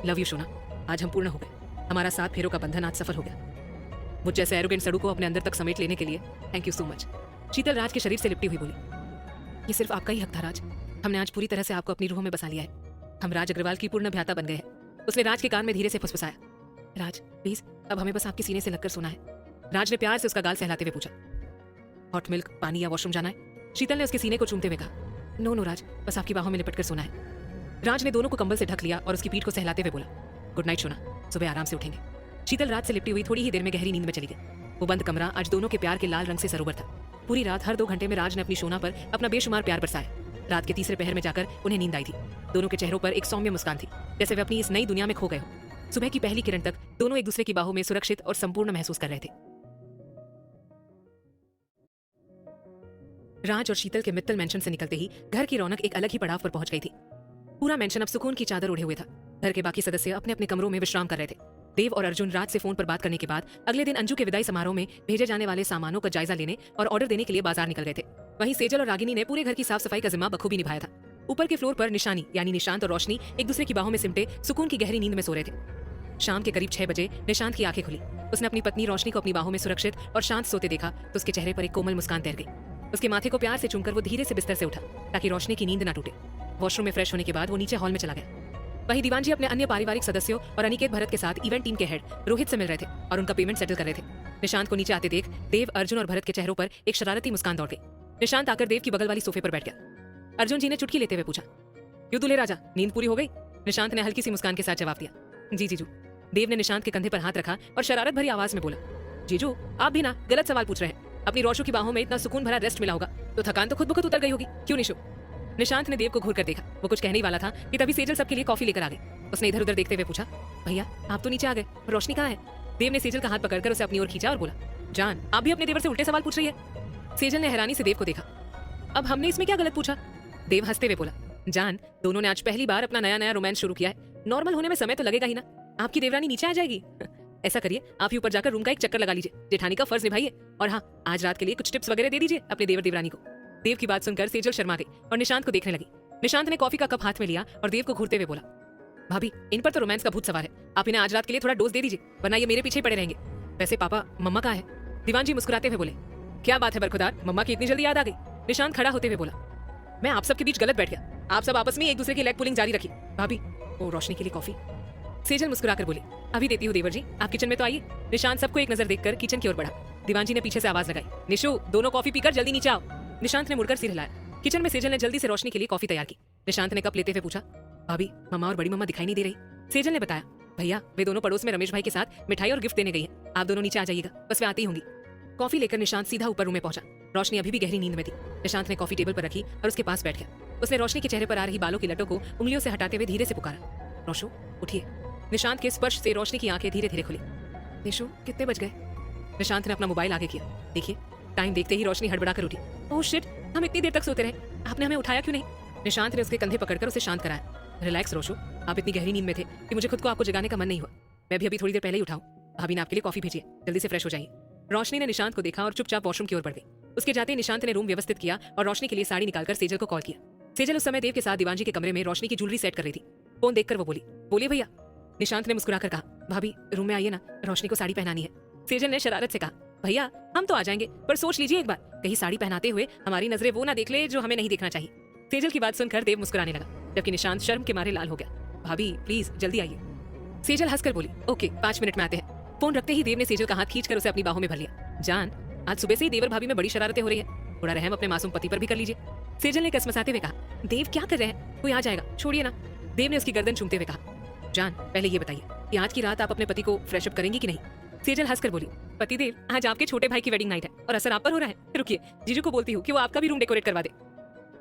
लव यू शोना, आज हम पूर्ण हो गए। हमारा 7 फेरों का बंधन आज सफल हो गया। मुझ जैसे एरोगेंट सड़ू को अपने अंदर तक समेट लेने के लिए थैंक यू सो मच। शीतल राज के शरीर से लिपटी हुई बोली, ये सिर्फ आपका ही हक था राज। हमने आज पूरी तरह से आपको अपनी रूह में बसा लिया है। हम राज अग्रवाल की पूर्ण भ्राता बन गए हैं। उसने राज के कान में धीरे से फुसफुसाया, राज प्लीज अब हमें बस आपके सीने से लगकर सोना है। राज ने प्यार से उसका गाल सहलाते हुए पूछा, हॉट मिल्क, पानी या वॉशरूम जाना है? शीतल ने उसके सीने को चूमते हुए कहा, नो नो राज, बस आपकी बाहों में लिपट कर सोना है। राज ने दोनों को कंबल से ढक लिया और उसकी पीठ को सहलाते हुए बोला, गुड नाइट सोना, सुबह आराम से उठेंगे। शीतल रात से लिपटी हुई थोड़ी ही देर में गहरी नींद में चली गई। वो बंद कमरा आज दोनों के प्यार के लाल रंग से सरोवर था। पूरी रात हर 2 घंटे में राज ने अपनी शोना पर अपना बेशुमार प्यार बरसाया। रात के तीसरे पहर में जाकर उन्हें नींद आई थी। दोनों के चेहरों पर एक सौम्य मुस्कान थी, जैसे वे अपनी इस नई दुनिया में खो गए हो। सुबह की पहली किरण तक दोनों एक दूसरे की बाहों में सुरक्षित और संपूर्ण महसूस कर रहे थे। राज और शीतल के मित्तल मेंशन से निकलते ही घर की रौनक एक अलग ही पड़ाव पर पहुंच गई थी। पूरा मेंशन अब सुकून की चादर ओढ़े हुए था। घर के बाकी सदस्य अपने अपने कमरों में विश्राम कर रहे थे। देव और अर्जुन राज से फोन पर बात करने के बाद अगले दिन अंजू के विदाई समारोह में भेजे जाने वाले सामानों का जायजा लेने और ऑर्डर देने के लिए बाजार निकल गए थे। वहीं सेजल और रागिनी ने पूरे घर की साफ सफाई का जिम्मा बखूबी निभाया था। ऊपर के फ्लोर पर निशानी यानी निशांत और रोशनी एक दूसरे की बाहों में सिमटे सुकून की गहरी नींद में सो रहे थे। शाम के करीब 6 बजे निशांत की आंखें खुली। उसने अपनी पत्नी रोशनी को अपनी बाहों में सुरक्षित और शांत सोते देखा तो उसके चेहरे पर एक कोमल मुस्कान तैर गई। उसके माथे को प्यार से चूमकर वो धीरे से बिस्तर से उठा ताकि रोशनी की नींद न टूटे। वॉशरूम में फ्रेश होने के बाद वो नीचे हॉल में चला गया। वहीं दीवान जी अपने अन्य पारिवारिक सदस्यों और अनिकेत भरत के साथ इवेंट टीम के हेड रोहित से मिल रहे थे और उनका पेमेंट सेटल कर रहे थे। निशांत को नीचे आते देख देव, अर्जुन और भरत के चेहरों पर एक शरारती मुस्कान दौड़ गई। निशांत आकर देव की बगल वाली सोफे पर बैठ गया। अर्जुन जी ने चुटकी लेते हुए पूछा, क्यों दूल्हे राजा, नींद पूरी हो गई? निशांत ने हल्की सी मुस्कान के साथ जवाब दिया, जी जीजू। देव ने निशांत के कंधे पर हाथ रखा और शरारत भरी आवाज में बोला, जीजू आप भी ना गलत सवाल पूछ रहे हैं। अपनी रोशो की बाहों में इतना सुकून भरा रेस्ट मिला होगा तो थकान तो खुद ब खुद उतर गई होगी, क्यों निशु? निशांत ने देव को घूर कर देखा। वो कुछ कहने ही वाला था कि तभी सेजल सबके लिए कॉफी लेकर आ गई। उसने इधर उधर देखते हुए पूछा, भैया आप तो नीचे आ गए, रोशनी कहाँ है? देव ने सेजल का हाथ पकड़कर उसे अपनी ओर खींचा और बोला, जान आप भी अपने देवर से उल्टे सवाल पूछ रही है? सेजल ने हैरानी से देव को देखा। अब हमने इसमें क्या गलत पूछा? देव हंसते हुए बोला, जान दोनों ने आज पहली बार अपना नया नया रोमांस शुरू किया है। नॉर्मल होने में समय तो लगेगा ही ना। आपकी देवरानी नीचे आ जाएगी। ऐसा करिए आप ही ऊपर जाकर रूम का एक चक्कर लगा लीजिए, जेठानी का फर्ज निभाइए और हाँ आज रात के लिए कुछ टिप्स वगैरह दे दीजिए अपने देवर देवरानी को। देव की बात सुनकर सेजल शर्मा गई और निशांत को देखने लगी। निशांत ने कॉफी का कप हाथ में लिया और देव को घूरते हुए बोला, भाभी इन पर तो रोमांस का भूत सवार है, आप इन्हें आज रात के लिए थोड़ा डोज दे दीजिए वरना ये मेरे पीछे ही पड़े रहेंगे। वैसे पापा मम्मा कहाँ है? दीवान जी मुस्कुराते हुए बोले, क्या बात है बरखुदार, मम्मा की इतनी जल्दी याद आ गई? निशांत खड़ा होते हुए बोला, मैं आप सबके बीच गलत बैठ गया, आप सब आपस में एक दूसरे की लेग पुलिंग जारी रखिए। भाभी ओ रोशनी के लिए कॉफी। सेजल मुस्कुराकर बोली, अभी देती हूँ देवर जी, आप किचन में तो आइए। निशांत सबको एक नजर देखकर किचन की ओर बढ़ा। दीवान जी ने पीछे से आवाज लगाई, निशु दोनों कॉफी पीकर जल्दी नीचे आओ। निशांत ने मुड़कर सिर हिलाया। किचन में सेजल ने जल्दी से रोशनी के लिए कॉफी तैयार की। निशांत ने कप लेते हुए पूछा, भाभी मम्मा और बड़ी मम्मा दिखाई नहीं दे रही? सेजल ने बताया, भैया वे दोनों पड़ोस में रमेश भाई के साथ मिठाई और गिफ्ट देने गई हैं, आप दोनों नीचे आ जाइएगा, बस वे आती होंगी। कॉफी लेकर निशांत सीधा ऊपर रूम में पहुंचा। रोशनी अभी भी गहरी नींद में थी। निशांत ने कॉफी टेबल पर रखी और उसके पास बैठ गया। उसने रोशनी के चेहरे पर आ रही बालों की लटों को उंगलियों से हटाते हुए धीरे से पुकारा, रोशो उठिए। निशांत के स्पर्श से रोशनी की आंखें धीरे धीरे खुली। निशु, कितने बज गए? निशांत ने अपना मोबाइल आगे किया। देखिए, टाइम देखते ही रोशनी हड़बड़ा कर उठी। ओह शिट, हम इतनी देर तक सोते रहे, आपने हमें उठाया क्यों नहीं? निशांत ने उसके कंधे पकड़कर उसे शांत कराया। रिलैक्स रोशो, आप इतनी गहरी नींद में थे कि मुझे खुद को आपको जगाने का मन नहीं हुआ। मैं भी अभी थोड़ी देर पहले ही उठाऊं। भाभी ने आपके लिए कॉफी भेजी है, जल्दी से फ्रेश हो जाइए। रोशनी ने निशांत को देखा और चुपचाप वॉशरूम की ओर बढ़ गई। उसके जाते ही निशांत ने रूम व्यवस्थित किया और रोशनी के लिए साड़ी निकालकर सेजल को कॉल किया। सेजल उस समय देव के साथ दीवानजी के कमरे में रोशनी की ज्वेलरी सेट कर रही थी। फोन देखकर वो बोली, बोलिए भैया। निशांत ने मुस्कुराकर कहा, भाभी रूम में आइए ना, रोशनी को साड़ी पहनानी है। सेजल ने शरारत से कहा, भैया हम तो आ जाएंगे, पर सोच लीजिए एक बार, कहीं साड़ी पहनाते हुए हमारी नजरें वो ना देख ले जो हमें नहीं देखना चाहिए। सेजल की बात सुनकर देव मुस्कुराने लगा, जबकि निशांत शर्म के मारे लाल हो गया। भाभी प्लीज जल्दी आइए। सेजल हंसकर बोली, ओके 5 मिनट में आते हैं। फोन रखते ही देव ने सेजल का हाथ खींचकर उसे अपनी बाहों में भर लिया। जान, आज सुबह से ही देवर भाभी में बड़ी शरारतें हो रही है, थोड़ा रहम अपने मासूम पति पर भी कर लीजिए। सेजल ने कसमसाते हुए कहा, देव क्या कर रहे हैं, कोई आ जाएगा, छोड़िए ना। देव ने उसकी गर्दन चूमते हुए कहा, जान पहले ये बताइए कि आज की रात आप अपने पति को फ्रेश अप करेंगी कि नहीं? सेजल हंसकर बोली, पति देव आज आपके छोटे भाई की वेडिंग नाइट है और असर आप पर हो रहा है। रुकिए, जीजू को बोलती हूँ कि वो आपका भी रूम डेकोरेट करवा दे।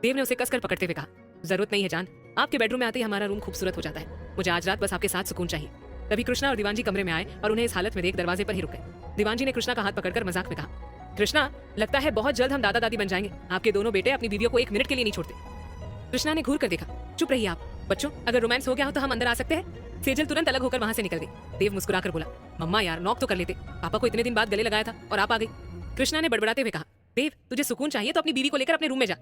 देव ने उसे कसकर पकड़ते हुए कहा, जरूरत नहीं है जान, आपके बेडरूम में आते ही हमारा रूम खूबसूरत हो जाता है। मुझे आज रात बस आपके साथ सुकून चाहिए। तभी कृष्णा और दीवानजी कमरे में आए और उन्हें इस हालत में देख दरवाजे पर ही रुक गए। दीवानजी ने कृष्णा का हाथ पकड़कर मजाक में कहा, कृष्णा लगता है बहुत जल्द हम दादा दादी बन जाएंगे। आपके दोनों बेटे अपनी बीवियों को 1 मिनट के लिए नहीं छोड़ते। कृष्णा ने घूर कर देखा, चुप रहिए आप बच्चों, अगर रोमांस हो गया हो तो हम अंदर आ सकते हैं। सेजल तुरंत अलग होकर वहां से निकल गई। देव मुस्कुराकर बोला, मम्मा यार नॉक तो कर लेते, पापा को इतने दिन बाद गले लगाया था और आप आ गई। कृष्णा ने बड़बड़ाते हुए कहा, देव तुझे सुकून चाहिए तो अपनी बीवी को लेकर अपने रूम में जा।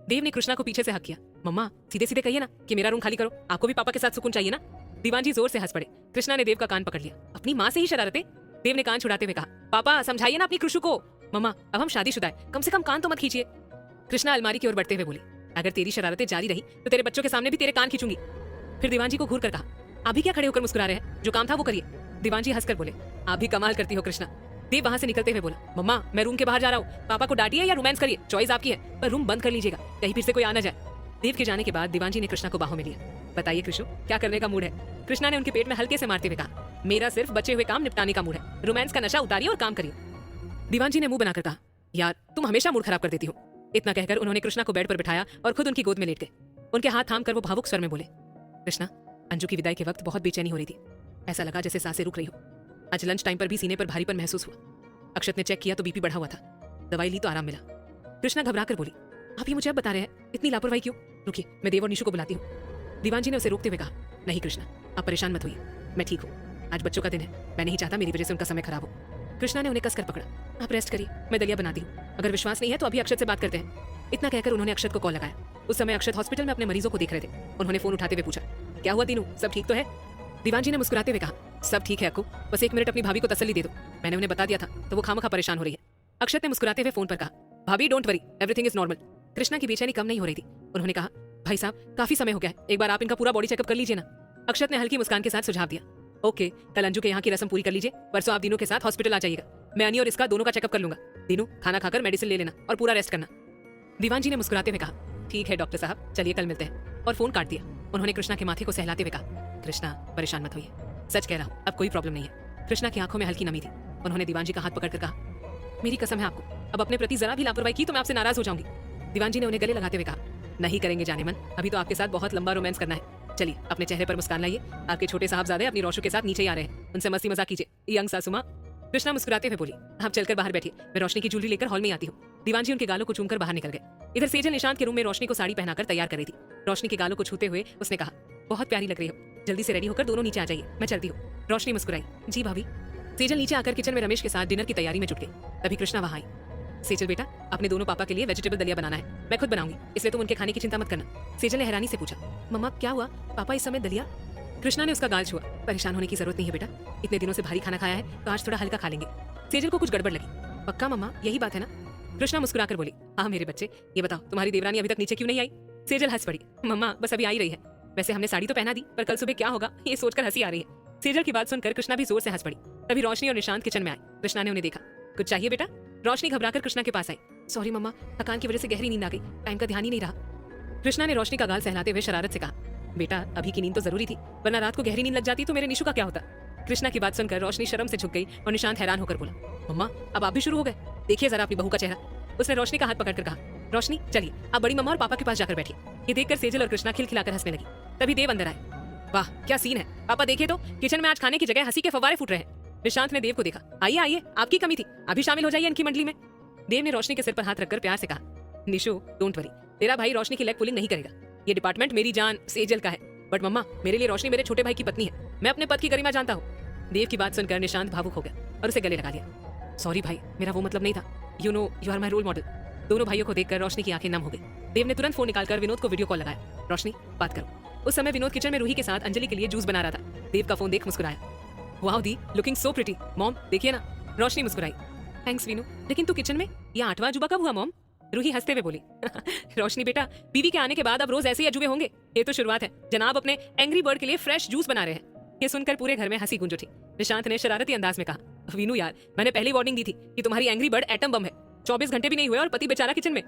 देव ने कृष्णा को पीछे से हक किया, मम्मा सीधे सीधे कहिए ना कि मेरा रूम खाली करो, आपको भी पापा के साथ सुकून चाहिए ना। दीवानजी जोर से हंस पड़े। कृष्णा ने देव का कान पकड़ लिया, अपनी माँ से ही शरारतें। देव ने कान छुड़ाते हुए कहा, पापा समझाइए ना अपनी कृषु को। मम्मा अब हम शादीशुदा है, कम से कम कान तो मत खींचिए। कृष्णा अलमारी की ओर बढ़ते हुए बोली, अगर तेरी शरारतें जारी रही तो तेरे बच्चों के सामने भी तेरे कान खींचूंगी। फिर दीवानजी को घूर कर कहा, आप भी क्या खड़े होकर मुस्कुरा रहे हैं, जो काम था वो करिए। दीवानजी हंसकर बोले, आप भी कमाल करती हो कृष्णा। देव वहां से निकलते हुए बोला, मम्मा मैं रूम के बाहर जा रहा हूँ, पापा को डांटिए या रोमांस करिए, चॉइस आपकी है, पर रूम बंद कर लीजिएगा, कहीं फिर से कोई आ ना जाए। देव के जाने के बाद दीवानजी ने कृष्णा को बाहों में लिया। बताइए कृष्ण क्या करने का मूड है? कृष्णा ने उनके पेट में हल्के से मारते हुए कहा, मेरा सिर्फ बचे हुए काम निपटाने का मूड है, रोमांस का नशा उतारिए और काम करिए। दीवानजी ने मुंह बनाकर कहा, यार तुम हमेशा मूड खराब कर देती हो। इतना कहकर उन्होंने कृष्णा को बेड पर बिठाया और खुद उनकी गोद में लेट गए। उनके हाथ थाम कर वो भावुक स्वर में बोले, कृष्णा अंजू की विदाई के वक्त बहुत बेचैनी हो रही थी, ऐसा लगा जैसे सांसें रुक रही हो। आज लंच टाइम पर भी सीने पर भारीपन महसूस हुआ। अक्षत ने चेक किया तो बीपी बढ़ा हुआ था, दवाई ली तो आराम मिला। कृष्णा घबरा कर बोली, आप ये मुझे अब बता रहे हैं, इतनी लापरवाही क्यों? रुकिए मैं देव और निशु को बुलाती हूँ। दीवानजी ने उसे रोकते हुए कहा, नहीं कृष्णा आप परेशान मत होइए, मैं ठीक हूँ, आज बच्चों का दिन है, मैं नहीं चाहता मेरी वजह से उनका समय खराब हो। कृष्णा ने उन्हें कसकर पकड़ा, आप रेस्ट करिए, मैं दलिया बनाती हूँ, अगर विश्वास नहीं है तो अभी अक्षत से बात करते हैं। इतना कहकर उन्होंने अक्षत को कॉल लगाया। उस समय अक्षत हॉस्पिटल में अपने मरीजों को देख रहे थे। उन्होंने फोन उठाते हुए पूछा, क्या हुआ तीनों, सब ठीक तो है? दीवानजी ने मुस्कुराते हुए कहा, सब ठीक है अक्कू, बस 1 मिनट अपनी भाभी को तसल्ली दे दो, मैंने उन्हें बता दिया था तो वो खामखा परेशान हो रही है। अक्षत ने मुस्कुराते हुए फोन पर कहा, भाभी don't worry, everything is normal. Krishna की बेचैनी कम नहीं हो रही थी। उन्होंने कहा, भाई साहब काफी समय हो गया है, एक बार आप इनका पूरा बॉडी चेकअप कर लीजिए ना। अक्षत ने हल्की मुस्कान के साथ सुझाव दिया, ओके कल अंजू के यहाँ की रस्म पूरी कर लीजिए, परसों आप दिनों के साथ हॉस्पिटल आ जाइएगा, मैं अनी और इसका दोनों का चेकअप कर लूंगा। दिनों खाना खाकर मेडिसिन ले लेना और पूरा रेस्ट करना। दीवानजी ने मुस्कुराते हुए कहा, ठीक है डॉक्टर साहब, चलिए कल मिलते हैं, और फोन काट दिया। उन्होंने कृष्णा के माथे को सहलाते हुए कहा, कृष्णा परेशान मत होइए, सच कह रहा हूँ अब कोई प्रॉब्लम नहीं है। कृष्णा की आंखों में हल्की नमी थी। उन्होंने दीवानजी का हाथ पकड़कर कहा, मेरी कसम है आपको, अब अपने प्रति जरा भी लापरवाही की तो मैं आपसे नाराज हो जाऊंगी। दीवानजी ने उन्हें गले लगाते हुए कहा, नहीं करेंगे जाने मन, अभी तो आपके साथ बहुत लंबा रोमांस करना है। चलिए अपने चेहरे पर मुस्कान लाइए, आपके छोटे साहबजादे अपनी रोशू के साथ नीचे ही आ रहे हैं, उनसे मस्ती मजाक कीजिए। यंग सासू माँ। कृष्णा मुस्कुराते हुए बोली, आप चलकर बाहर बैठिए, मैं रोशनी की ज्वेलरी लेकर हॉल में आती हूँ। दीवानजी उनके गालों को चूमकर बाहर निकल गए। इधर सेजल निशांत के रूम में रोशनी को साड़ी पहनाकर तैयार कर रही थी। रोशनी के गालों को छूते हुए उसने कहा, बहुत प्यारी लग रही हो, जल्दी से रेडी होकर दोनों नीचे आ जाइए, मैं चलती हूँ। रोशनी मुस्कुराई, जी भाभी। सेजल नीचे आकर किचन में रमेश के साथ डिनर की तैयारी में जुट गई। तभी कृष्णा वहां आई। सेजल बेटा, अपने दोनों पापा के लिए वेजिटेबल दलिया बनाना है, मैं खुद बनाऊंगी, इसलिए तुम उनके खाने की चिंता मत करना। सेजल ने हैरानी से पूछा, मम्मा क्या हुआ, पापा इस समय दलिया? कृष्णा ने उसका गाल छुआ, परेशान होने की जरूरत नहीं है बेटा, इतने दिनों से भारी खाना खाया है तो आज थोड़ा हल्का खा लेंगे। सेजल को कुछ गड़बड़ लगी, पक्का मम्मा यही बात है ना? कृष्णा मुस्कुराकर बोली, हाँ मेरे बच्चे, ये बताओ तुम्हारी देवरानी अभी तक नीचे क्यों नहीं आई? सेजल हंस पड़ी, मम्मा बस अभी आई रही है, वैसे हमने साड़ी तो पहना दी, पर कल सुबह क्या होगा ये सोचकर हंसी आ रही है। सेजल की बात सुनकर कृष्णा भी जोर से हंस पड़ी। तभी रोशनी और निशांत किचन में आए। कृष्णा ने उन्हें देखा, कुछ चाहिए बेटा? रोशनी घबराकर कृष्णा के पास आई, सॉरी मम्मा, थकान की वजह से गहरी नींद आ गई, टाइम का ध्यान ही नहीं रहा। कृष्णा ने रोशनी का गाल सहलाते हुए शरारत से कहा, बेटा अभी की नींद तो जरूरी थी, वरना रात को गहरी नींद लग जाती तो मेरे निशु का क्या होता? कृष्णा की बात सुनकर रोशनी शर्म से झुक गई और निशांत हैरान होकर बोला, मम्मा अब आप भी शुरू हो गए? देखिए जरा अपनी बहू का चेहरा। उसने रोशनी का हाथ पकड़कर कहा, रोशनी चलिए आप बड़ी मम्मा और पापा के पास जाकर बैठिए। ये देखकर सेजल और कृष्णा खिलखिलाकर हंसने लगी। तभी देव अंदर आए। वाह क्या सीन है पापा, देखिए तो किचन में आज खाने की जगह हंसी के फव्वारे फूट रहे हैं। निशांत ने देव को देखा। आइए आइए, आपकी कमी थी, अभी शामिल हो जाइए इनकी मंडली में। देव ने रोशनी के सिर पर हाथ रखकर प्यार से कहा, निशु डोंट वरी, तेरा भाई रोशनी की लेग पुलिंग नहीं करेगा। ये डिपार्टमेंट मेरी जान सेजल का है, बट मम्मा मेरे लिए रोशनी मेरे छोटे भाई की पत्नी है। मैं अपने पद की गरिमा जानता हूँ। देव की बात सुनकर निशांत भावुक हो गया और उसे गले लगा लिया। सॉरी भाई, मेरा वो मतलब नहीं था। You know you are my role model. दोनों भाइयों को देखकर रोशनी की आंखें नम हो गई। देव ने तुरंत फोन निकालकर विनोद को वीडियो कॉल लगाया। रोशनी बात करो। उस समय विनोद किचन में रूही के साथ अंजलि के लिए जूस बना रहा था। देव का फोन देख मुस्कुराया। वाओ दी, लुकिंग सो प्रिटी। मॉम देखिए ना। रोशनी मुस्कुराई। थैंक्स वीनू, लेकिन तू किचन में ये 8वां अजूबा कब हुआ मॉम? रूही हंसते हुए बोली। रोशनी बेटा, बीवी के आने के बाद अब रोज ऐसे ही अजूबे होंगे। ये तो शुरुआत है। जनाब अपने एंग्री बर्ड के लिए फ्रेश जूस बना रहे हैं। ये सुनकर पूरे घर में हंसी गूंज उठी। निशांत ने शरारती अंदाज में कहा, वीनू यार मैंने पहली वार्निंग दी थी कि तुम्हारी एंग्री बर्ड एटम बम है। 24 घंटे भी नहीं हुए और पति बेचारा किचन में।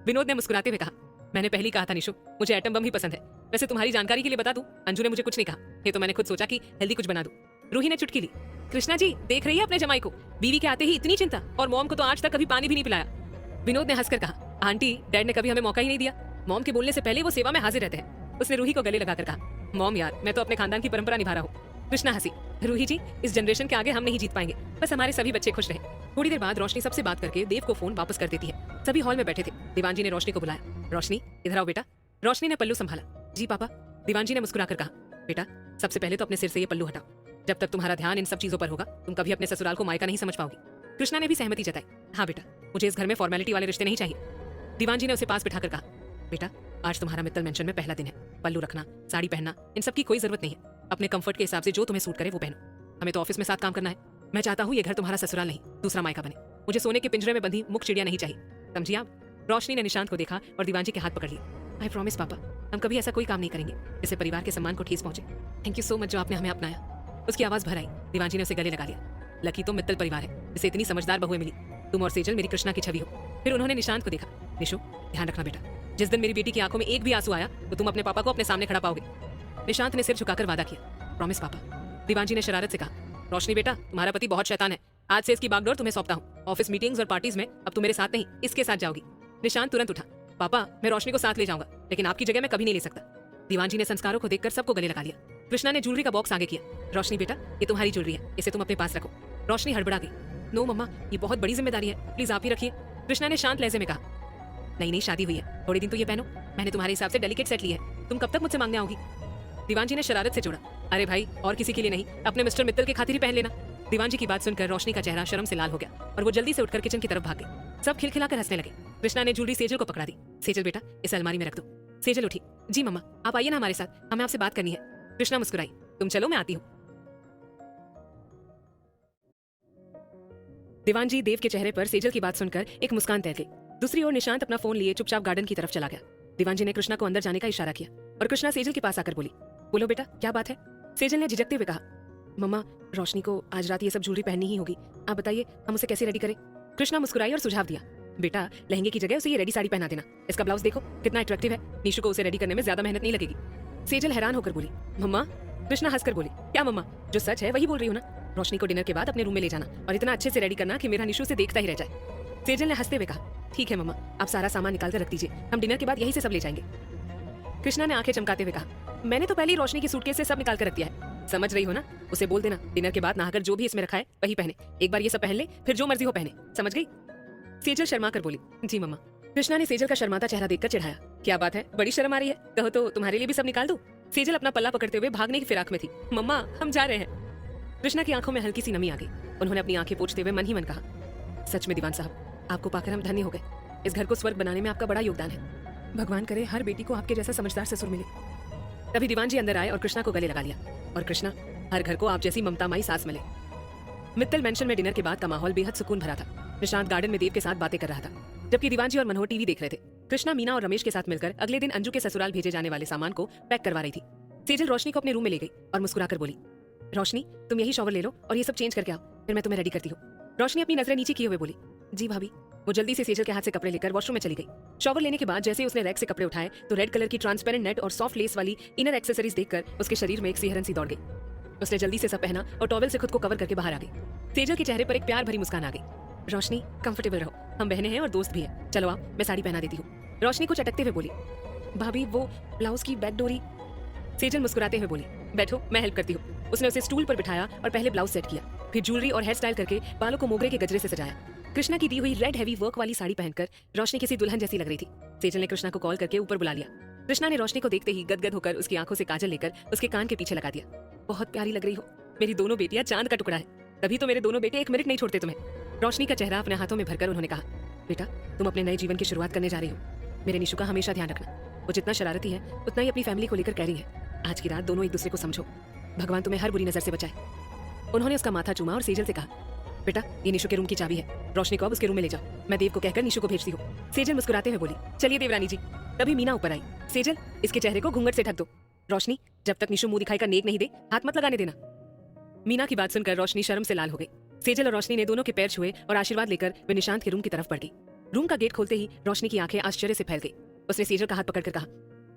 विनोद ने मुस्कुराते हुए कहा, मैंने पहले कहा था निशु, मुझे एटम बम ही पसंद है। वैसे तुम्हारी जानकारी के लिए बता दूं, अंजू ने मुझे कुछ नहीं कहा। ये तो मैंने खुद सोचा कि हेल्दी कुछ बना दूं। रूही ने चुटकी ली। कृष्णा जी देख रही है अपने जमाई को, बीवी के आते ही इतनी चिंता, और मॉम को तो आज तक कभी पानी भी नहीं पिलाया। विनोद ने हंसकर कहा, आंटी डैड ने कभी हमें मौका ही नहीं दिया। मॉम के बोलने से पहले वो सेवा में हाजिर रहते हैं। उसने रूही को गले लगाकर कहा, मॉम यार मैं तो अपने खानदान की परंपरा निभा रहा हूँ। कृष्णा हंसी। रूही जी इस जनरेशन के आगे हम नहीं जीत पाएंगे, बस हमारे सभी बच्चे खुश रहे। थोड़ी देर बाद रोशनी सबसे बात करके देव को फोन वापस कर देती है। सभी हॉल में बैठे थे। दीवानजी ने रोशनी को बुलाया। रोशनी इधर आओ बेटा। रोशनी ने पल्लू संभाला। जी पापा। दीवानजी ने मुस्कुराकर कहा, बेटा सबसे पहले तो अपने सिर से ये पल्लू हटाओ। जब तक तुम्हारा ध्यान इन सब चीजों पर होगा तुम कभी अपने ससुराल को मायका नहीं समझ पाओगी। कृष्णा ने भी सहमति जताई। हाँ बेटा, मुझे इस घर में फॉर्मेलिटी वाले रिश्ते नहीं चाहिए। दीवानजी ने उसे पास बिठाकर कहा, बेटा आज तुम्हारा मित्तल मेंशन में पहला दिन है। पल्लू रखना, साड़ी पहनना, इन सब की कोई जरूरत नहीं है। अपने कंफर्ट के हिसाब से जो तुम्हें सूट करे वो पहनो। हमें तो ऑफिस में साथ काम करना है। मैं चाहता हूँ ये घर तुम्हारा ससुराल नहीं दूसरा मायका बने। मुझे सोने के पिंजरे में बंधी मुख चिड़िया नहीं चाहिए, समझिए आप। रोशनी ने निशांत को देखा और दीवानजी के हाथ पकड़ लिया। आई प्रॉमिस पापा, हम कभी ऐसा कोई काम नहीं करेंगे जिससे परिवार के सम्मान को ठेस पहुंचे। थैंक यू सो मच जो आपने हमें अपनाया। उसकी आवाज भर आई। दीवानजी ने उसे गले लगा लिया। लकी तो मित्तल परिवार है जिसे इतनी समझदार बहुएं मिली। तुम और सेजल मेरी कृष्णा की छवि हो। फिर उन्होंने निशांत को देखा। निशु ध्यान रखना बेटा, जिस दिन मेरी बेटी की आंखों में एक भी आंसू आया तो तुम अपने पापा को अपने सामने खड़ा पाओगे। निशांत ने सिर झुकाकर वादा किया। प्रॉमिस पापा। दीवानजी ने शरारत से कहा, रोशनी बेटा तुम्हारा पति बहुत शैतान है। आज से इसकी बागडोर तुम्हें सौंपता हूँ। ऑफिस मीटिंग्स और पार्टीज में अब तुम मेरे साथ नहीं इसके साथ जाओगी। निशांत तुरंत उठा। पापा मैं रोशनी को साथ ले जाऊंगा, लेकिन आपकी जगह मैं कभी नहीं ले सकता। दीवानजी ने संस्कारों को देखकर सबको गले लगा लिया। कृष्णा ने ज्वेलरी का बॉक्स आगे किया। रोशनी बेटा ये तुम्हारी ज्वेलरी है, इसे तुम अपने पास रखो। रोशनी हड़बड़ा गई। नो मम्मा ये बहुत बड़ी जिम्मेदारी है, प्लीज आप ही रखिए। कृष्णा ने शांत लहजे में कहा, नहीं नहीं शादी हुई है, थोड़े दिन तो ये पहनो। मैंने तुम्हारे हिसाब से डेलिकेट सेट ली है, तुम कब तक मुझसे मांगने आओगी? दीवानजी ने शरारत से जोड़ा। अरे भाई और किसी के लिए नहीं, अपने मिस्टर मित्तल के खातिर ही पहन लेना। दीवानजी की बात सुनकर रोशनी का चेहरा शर्म से लाल हो गया और वो जल्दी से उठकर किचन की तरफ भाग गई। सब खिलखिलाकर हंसने लगे। कृष्णा ने ज्वेलरी सेजल को पकड़ा दी। सेजल बेटा इस अलमारी में रख दो। सेजल उठी। जी मम्मा आप आइए ना हमारे साथ, हमें आपसे बात करनी है। कृष्णा मुस्कुराई। तुम चलो मैं आती हूँ। दीवानजी देव के चेहरे पर सेजल की बात सुनकर एक मुस्कान तैर गई। दूसरी ओर निशांत अपना फोन लिए चुपचाप गार्डन की तरफ चला गया। दीवानजी ने कृष्णा को अंदर जाने का इशारा किया और कृष्णा सेजल के पास आकर बोली, बोलो बेटा क्या बात है? सेजल ने झिझकते हुए कहा, मम्मा रोशनी को आज रात ये सब ज्वेलरी पहननी ही होगी, आप बताइए हम उसे कैसे रेडी करें? कृष्णा मुस्कुराई और सुझाव दिया, बेटा लहंगे की जगह उसे ये रेडी साड़ी पहना देना। इसका ब्लाउज देखो कितना अट्रैक्टिव है, निशु को उसे रेडी करने में ज्यादा मेहनत नहीं लगेगी। सेजल हैरान होकर बोली, मम्मा? कृष्णा हंसकर बोली, क्या मम्मा, जो सच है वही बोल रही हूँ ना। रोशनी को डिनर के बाद अपने रूम में ले जाना और इतना अच्छे से रेडी करना कि मेरा निशु से देखता ही रह जाए। सेजल ने हंसते हुए कहा, ठीक है मम्मा, आप सारा सामान निकाल कर रख दीजिए, हम डिनर के बाद यहीं से सब ले जाएंगे। कृष्णा ने आंखें चमकाते हुए कहा, मैंने तो पहले ही रोशनी की सूटकेस से सब निकाल कर रख दिया है, समझ रही हो ना? उसे बोल देना डिनर के बाद नहाकर जो भी इसमें रखा है वही पहने। एक बार ये सब पहन ले फिर जो मर्जी हो पहने, समझ गई? सेजल शर्मा कर बोली, जी मम्मा। कृष्णा ने सेजल का शर्माता चेहरा देखकर चिढ़ाया, क्या बात है बड़ी शर्म आ रही है, कहो तो तुम्हारे लिए भी सब निकाल दूं। सेजल अपना पल्ला पकड़ते हुए भागने की फिराक में थी। मम्मा हम जा रहे हैं। कृष्णा की आंखों में हल्की सी नमी आ गई। उन्होंने अपनी आंखें पोंछते हुए मन ही मन कहा, सच में दीवान साहब आपको पाकर हम धन्य हो गए। इस घर को स्वर्ग बनाने में आपका बड़ा योगदान है। भगवान करे हर बेटी को आपके जैसा समझदार ससुर मिले। तभी दीवान जी अंदर आए और कृष्णा को गले लगा लिया। और कृष्णा हर घर को आप जैसी ममतामयी सास मिले। मित्तल मेंशन में डिनर के बाद का माहौल बेहद सुकून भरा था। निशांत गार्डन में देव के साथ बातें कर रहा था, जबकि दीवान जी और मनोहर टीवी देख रहे थे। कृष्णा मीना और रमेश के साथ मिलकर अगले दिन अंजू के ससुराल भेजे जाने वाले सामान को पैक करवा रही थी। सेजल रोशनी को अपने रूम में ले गई और मुस्कुराकर बोली, रोशनी तुम यही शॉवर ले लो और ये सब चेंज करके आओ, फिर मैं तुम्हें रेडी करती हूँ। रोशनी अपनी नजरें नीचे किए हुए बोली, जी भाभी। वो जल्दी से सेजल के हाथ से कपड़े लेकर वॉशरूम में चली गई। शॉवर लेने के बाद जैसे उसने रैक से कपड़े उठाए तो रेड कलर की ट्रांसपेरेंट नेट और सॉफ्ट लेस वाली इनर एक्सेसरीज देखकर उसके शरीर में एक सिहरन सी दौड़ गई। उसने जल्दी से सब पहना और टॉवेल से खुद को कवर करके बाहर आ गई। सेजल के चेहरे पर एक प्यार भरी मुस्कान आ गई। रोशनी कंफर्टेबल रहो, हम बहनें हैं और दोस्त भी हैं। चलो आओ, मैं साड़ी पहना देती हूँ। रोशनी कुछ अटकते हुए बोली, भाभी वो ब्लाउज की बैक डोरी। सेजल मुस्कुराते हुए बोली, बैठो मैं हेल्प करती हूँ। उसने उसे स्टूल पर बिठाया और पहले ब्लाउज सेट किया, फिर ज्वेलरी और हेयर स्टाइल करके बालों को मोगरे के गजरे से सजाया। कृष्णा की दी हुई रेड हैवी वर्क वाली साड़ी पहनकर रोशनी किसी दुल्हन जैसी लग रही थी। सेजल ने कृष्णा को कॉल करके ऊपर बुला लिया। कृष्णा ने रोशनी को देखते ही गदगद होकर उसकी आंखों से काजल लेकर उसके कान के पीछे लगा दिया। बहुत प्यारी लग रही हो, मेरी दोनों बेटियां चांद का टुकड़ा है, तभी तो मेरे दोनों बेटे एक मिनट नहीं छोड़ते तुम्हें। रोशनी का चेहरा अपने हाथों में भरकर उन्होंने कहा, बेटा तुम अपने नए जीवन की शुरुआत करने जा रही हो। मेरे निशु का हमेशा ध्यान रखना, वो जितना शरारती है उतना ही अपनी फैमिली को लेकर कह रही है। आज की रात दोनों एक दूसरे को समझो, भगवान तुम्हें हर बुरी नजर से बचाए। उन्होंने उसका माथा चूमा और सेजल से कहा, बेटा ये निशु के रूम की चाबी है, रोशनी को अब उसके रूम में ले जाओ, मैं देव को कहकर निशु को भेजती हूँ। सेजल मुस्कुराते हुए बोली, चलिए देवरानी जी। तभी मीना ऊपर आई। सेजल इसके चेहरे को घूंघट से ढक दो। रोशनी जब तक निशु मुंह दिखाई का नेक नहीं दे हाथ मत लगाने देना। मीना की बात सुनकर रोशनी शर्म से लाल हो गई। सेजल और रोशनी ने दोनों के पैर छुए और आशीर्वाद लेकर वे निशांत के रूम की तरफ बढ़ गई। रूम का गेट खोलते ही रोशनी की आंखें आश्चर्य से फैल गई। उसने सेजल का हाथ पकड़कर कहा,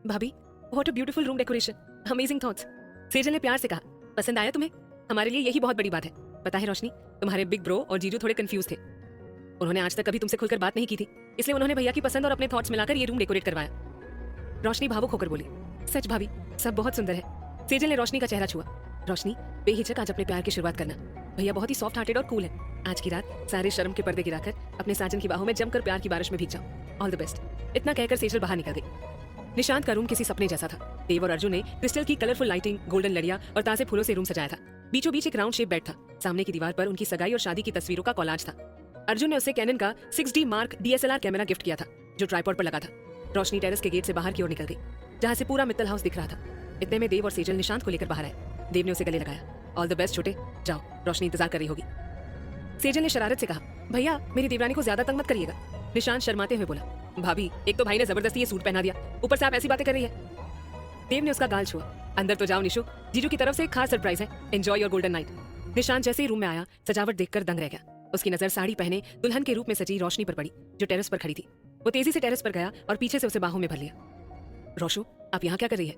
भाभी what a beautiful room decoration, amazing thoughts. Sejal ने प्यार से कहा, पसंद आया तुम्हें? हमारे लिए यही बहुत बड़ी बात है। पता है रोशनी, तुम्हारे बिग ब्रो और जीजू थोड़े कंफ्यूज थे। उन्होंने आज तक कभी तुमसे खुलकर बात नहीं की थी, इसलिए उन्होंने भैया की पसंद और अपने थॉट्स मिलाकर ये रूम डेकोरेट करवाया। रोशनी भावुक होकर बोली, सच भाभी सब बहुत सुंदर है। सेजल ने रोशनी का चेहरा छुआ। रोशनी बेहिचक आज अपने प्यार की शुरुआत करना, भैया बहुत ही सॉफ्ट हार्टेड और कूल है। आज की रात सारे शर्म के पर्दे गिराकर अपने साजन की बाहों में जमकर प्यार की बारिश में भीग जाओ। All the best. इतना कहकर सेजल बाहर निकल गई। निशांत का रूम किसी सपने जैसा था। देव और अर्जुन ने क्रिस्टल की कलरफुल लाइटिंग, गोल्डन लड़ियां और ताजे फूलों से रूम सजाया था। बीचों बीच एक राउंड शेप बेड था। सामने की दीवार पर उनकी सगाई और शादी की तस्वीरों का कॉलाज था। अर्जुन ने उसे कैनन का 6D mark DSLR camera gift किया था, जो ट्राइपॉड पर लगा था। रोशनी टेरेस के गेट से बाहर की ओर निकल गई, जहाँ से पूरा मित्तल हाउस दिख रहा था। इतने में देव और सेजल निशांत को लेकर बाहर आए। देव ने उसे गले लगाया, ऑल द बेस्ट छोटे, जाओ रोशनी इंतजार कर रही होगी। सेजल ने शरारत से कहा, भैया मेरी देवरानी को ज्यादा तंग मत करिएगा। निशांत शर्माते हुए बोला, भाभी एक तो भाई ने जबरदस्ती ये सूट पहना दिया, ऊपर से आप ऐसी बातें कर रही है। देव ने उसका गाल छुआ, अंदर तो जाओ निशु, जीजू की तरफ से एक खास सरप्राइज है, enjoy your golden night. Nishant जैसे ही रूम में आया सजावट देखकर दंग रह गया। उसकी नजर साड़ी पहने दुल्हन के रूप में सजी रोशनी पर पड़ी, जो टेरेस पर खड़ी थी। वो तेजी से टेरेस पर गया और पीछे से उसे बाहों में भर लिया। रोशू आप यहाँ क्या कर रही है?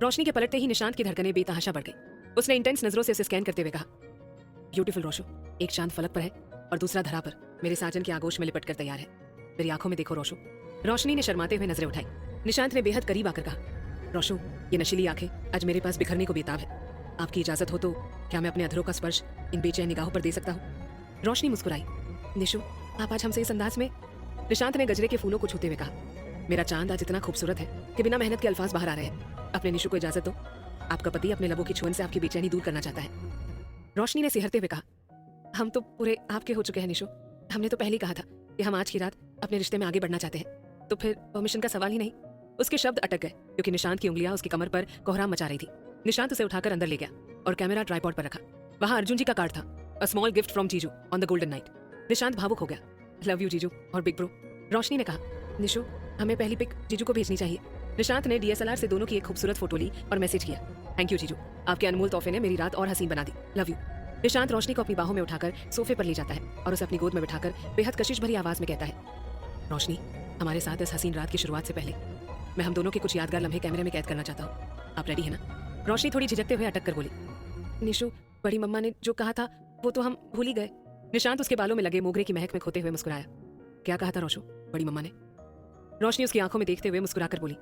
रोशनी के पलटते ही निशांत की धड़कनें बेतहाशा बढ़ गई। उसने इंटेंस नजरों से उसे स्कैन करते हुए कहा, ब्यूटीफुल रोशू, एक चांद फलक पर है और दूसरा धरा पर मेरे साजन के आगोश में लिपट कर तैयार है। मेरी आंखों में देखो रोशू। रोशनी ने शर्माते हुए नजरें उठाई। निशांत ने बेहद करीब आकर कहा, रोशू ये नशीली आंखें आज मेरे पास बिखरने को बेताब है। आपकी इजाजत हो तो क्या मैं अपने अधरों का स्पर्श इन बेचैन निगाहों पर दे सकता हूँ? रोशनी मुस्कुराई, निशु आप आज हमसे इस अंदाज में? निशांत ने गजरे के फूलों को छूते हुए कहा, मेरा चांद आज इतना खूबसूरत है कि बिना मेहनत के अल्फाज बाहर आ रहे हैं। अपने निशु को इजाजत दो, आपका पति अपने लबों की छुअन से आपकी बेचैनी दूर करना चाहता है। रोशनी ने सिहरते हुए कहा, हम तो पूरे आपके हो चुके हैं निशु। हमने तो पहले ही कहा था कि हम आज की रात अपने रिश्ते में आगे बढ़ना चाहते हैं, तो फिर परमिशन का सवाल ही नहीं। उसके शब्द अटक गए क्योंकि निशांत की उंगलियां उसकी कमर पर कोहराम मचा रही थी। निशांत उसे उठाकर अंदर ले गया और कैमरा ट्राइपॉड पर रखा। वहां अर्जुन जी का कार्ड था, अ स्मॉल गिफ्ट फ्रॉम जीजू on the golden night. Nishant भावुक हो गया, लव यू जीजू और बिग ब्रो। रोशनी ने कहा, निशु हमें पहली पिक जीजू को भेजनी चाहिए। निशांत ने DSLR से दोनों की एक खूबसूरत फोटो ली और मैसेज किया, थैंक यू जीजू, आपके अनमोल तोहफे ने मेरी रात और हसीन बना दी, लव यू। निशांत रोशनी को अपनी बाहों में उठाकर सोफे पर ले जाता है और उसे अपनी गोद में बिठाकर बेहद कशिश भरी आवाज में कहता है, रोशनी हमारे साथ इस हसीन रात की शुरुआत से पहले मैं हम दोनों के कुछ यादगार लम्हे कैमरे में कैद करना चाहता हूँ। आप रेडी है ना? रोशनी थोड़ी झिझकते हुए अटक कर बोली, निशु बड़ी मम्मा ने जो कहा था वो तो हम भूल ही गए। निशांत उसके बालों में लगे मोगरे की महक में खोते हुए मुस्कुराया, क्या कहा था रोशू बड़ी मम्मा ने? रोशनी उसकी आंखों में देखते हुए मुस्कुराकर बोली,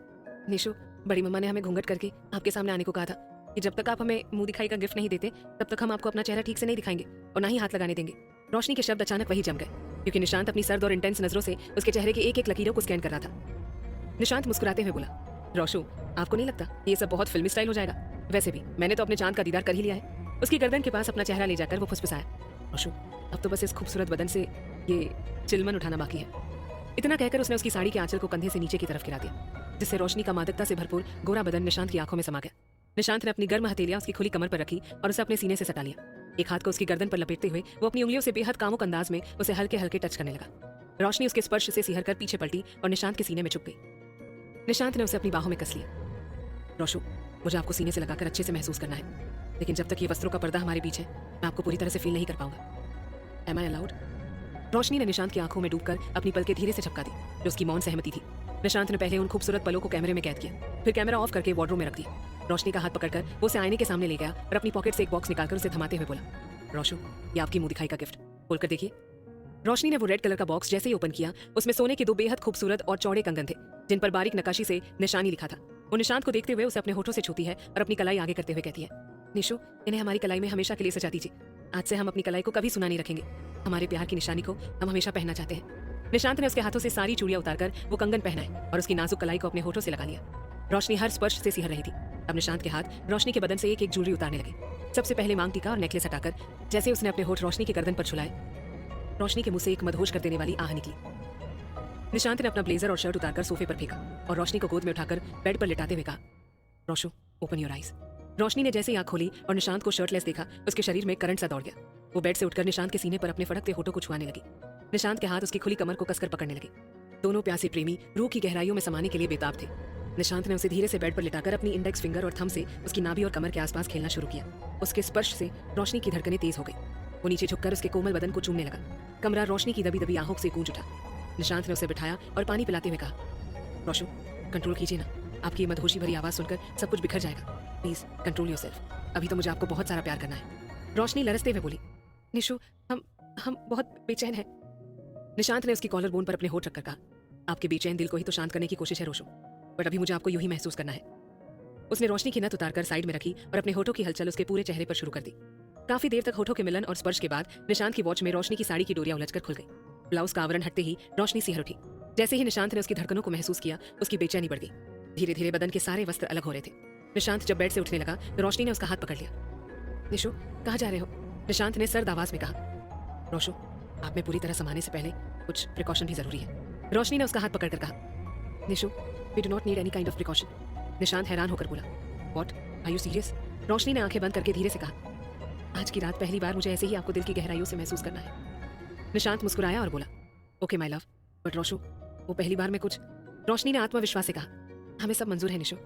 निशु बड़ी मम्मा ने हमें घूंघट करके आपके सामने आने को कहा था कि जब तक आप हमें मुंह दिखाई का गिफ्ट नहीं देते तब तक हम आपको अपना चेहरा ठीक से नहीं दिखाएंगे और ना ही हाथ लगाने देंगे। रोशनी के शब्द अचानक वही जम गए क्योंकि निशांत अपनी सर्द और इंटेंस नजरों से उसके चेहरे की एक एक लकीरों को स्कैन कर रहा था। निशांत मुस्कुराते हुए बोला, रोशू आपको नहीं लगता ये सब बहुत फिल्मी स्टाइल हो जाएगा? वैसे भी मैंने तो अपने चांद का दीदार कर ही लिया है। उसकी गर्दन के पास अपना चेहरा ले जाकर वो फुसफुसाया, रोशू अब तो बस इस खूबसूरत बदन से ये चिलमन उठाना बाकी है। इतना कहकर उसने उसकी साड़ी के आंचल को कंधे से नीचे की तरफ गिरा दिया, जिससे रोशनी का मादकता से भरपूर गोरा बदन निशांत की आंखों में समा गया। निशांत ने अपनी गर्म हथेलियां उसकी खुली कमर पर रखी और उसे अपने सीने से सटा लिया। एक हाथ को उसकी गर्दन पर लपेटते हुए वो अपनी उंगलियों से बेहद कामुक अंदाज में उसे हल्के हल्के टच करने लगा। रोशनी उसके स्पर्श से सिहर कर पीछे पलटी और निशांत के सीने में चुप गई। निशांत ने उसे अपनी बाहों में कस लिया, रोशू मुझे आपको सीने से लगाकर अच्छे से महसूस करना है, लेकिन जब तक ये वस्त्रों का पर्दा हमारे बीच है मैं आपको पूरी तरह से फील नहीं कर पाऊंगा। M I allowed? रोशनी ने निशांत की आंखों में डूबकर अपनी पलकें धीरे से झपका दी, जो उसकी मौन सहमति थी। निशांत ने पहले उन खूबसूरत पलों को कैमरे में कैद किया, फिर कैमरा ऑफ करके वार्डरोब में रख दिया। रोशनी का हाथ पकड़कर वो उसे आईने के सामने ले गया और अपनी पॉकेट से एक बॉक्स निकालकर उसे थमाते हुए बोला, रोशू ये आपकी मुंह दिखाई का गिफ्ट, खोलकर देखिए। रोशनी ने वो रेड कलर का बॉक्स जैसे ही ओपन किया, उसमें सोने के 2 बेहद खूबसूरत और चौड़े कंगन थे, जिन पर बारीक नक्काशी से निशानी लिखा था। वो निशांत को देखते हुए उसे अपने होठों से छूती है और अपनी कलाई आगे करते हुए कहती है, निशु, इन्हें हमारी कलाई में हमेशा के लिए सजा दीजिए। आज से हम अपनी कलाई को कभी सुना नहीं रखेंगे। हमारे प्यार की निशानी को हम हमेशा पहनना चाहते हैं। निशांत ने उसके हाथों से सारी चूड़ियां उतारकर वो कंगन पहनाए और उसकी नाजुक कलाई को अपने होठों से लगा लिया। रोशनी हर स्पर्श से सिहर रही थी। अब निशांत के हाथ रोशनी के बदन से एक एक ज्वेलरी उतारने लगे। सबसे पहले मांग टीका और नेकलेस हटाकर जैसे उसने अपने होठ रोशनी की गर्दन पर छुलाए, रोशनी के मुंह से एक मदहोश कर देने वाली आह निकली। निशांत ने अपना ब्लेजर और शर्ट उतारकर सोफे पर फेंका और रोशनी को गोद में उठाकर बेड पर लिटाते हुए कहा, रोशु, ओपन योर आईज। रोशनी ने जैसे ही आंख खोली और निशांत को शर्टलेस देखा, उसके शरीर में करंट सा दौड़ गया। वो बेड से उठकर निशांत के सीने पर अपने फड़कते होठों को छुआने लगी। निशांत के हाथ उसकी खुली कमर को कसकर पकड़ने लगे। दोनों प्यासे प्रेमी रूह की गहराइयों में समाने के लिए बेताब थे। निशांत ने उसे धीरे से बेड पर लिटाकर अपनी इंडेक्स फिंगर और थंब से उसकी नाभि और कमर के आसपास खेलना शुरू किया। उसके स्पर्श से रोशनी की धड़कनें तेज हो गई। वो नीचे झुककर उसके कोमल बदन को चूमने लगा। कमरा रोशनी की दबी दबी आंखों से गूंज उठा। निशांत ने उसे बिठाया और पानी पिलाते हुए कहा, रोशु, कंट्रोल कीजिए ना, आपकी मदहोशी भरी आवाज सुनकर सब कुछ बिखर जाएगा। Please control yourself. अभी तो मुझे आपको बहुत सारा प्यार करना है। रोशनी लरसते हुए बोली, निशु, हम बहुत बेचैन हैं। निशांत ने उसकी कॉलर बोन पर अपने होठ रखकर कहा, आपके बेचैन दिल को ही तो शांत करने की कोशिश है रोशु, बट अभी मुझे आपको यूं ही महसूस करना है। उसने रोशनी की नथ उतारकर साइड में रखी और अपने होठों की हलचल उसके पूरे चेहरे पर शुरू कर दी। काफी देर तक होठों के मिलन और स्पर्श के बाद निशांत की वॉच में रोशनी की साड़ी की डोरियां उलझकर खुल गई। ब्लाउज का आवरण हटते ही रोशनी सिहर उठी। जैसे ही निशांत ने उसकी धड़कनों को महसूस किया, उसकी बेचैनी बढ़ गई। धीरे धीरे बदन के सारे वस्त्र अलग हो रहे थे। निशांत जब बेड से उठने लगा तो रोशनी ने उसका हाथ पकड़ लिया। निशु, कहाँ जा रहे हो? निशांत ने सर्द आवाज में कहा। रोशु, आप में पूरी तरह समाने से पहले कुछ प्रिकॉशन भी जरूरी है। रोशनी ने उसका हाथ पकड़कर कहा, Nishu, we do not need any kind of precaution. Nishant हैरान होकर बोला, what, are you serious? Roshni ने आंखें बंद करके धीरे से कहा, आज की रात पहली बार मुझे ऐसे ही आपको दिल की गहराइयों से महसूस करना है। निशांत मुस्कुराया और बोला, ओके माय लव, बट रोशु, वो पहली बार में कुछ। रोशनी ने आत्मविश्वास से कहा, हमें सब मंजूर है निशु।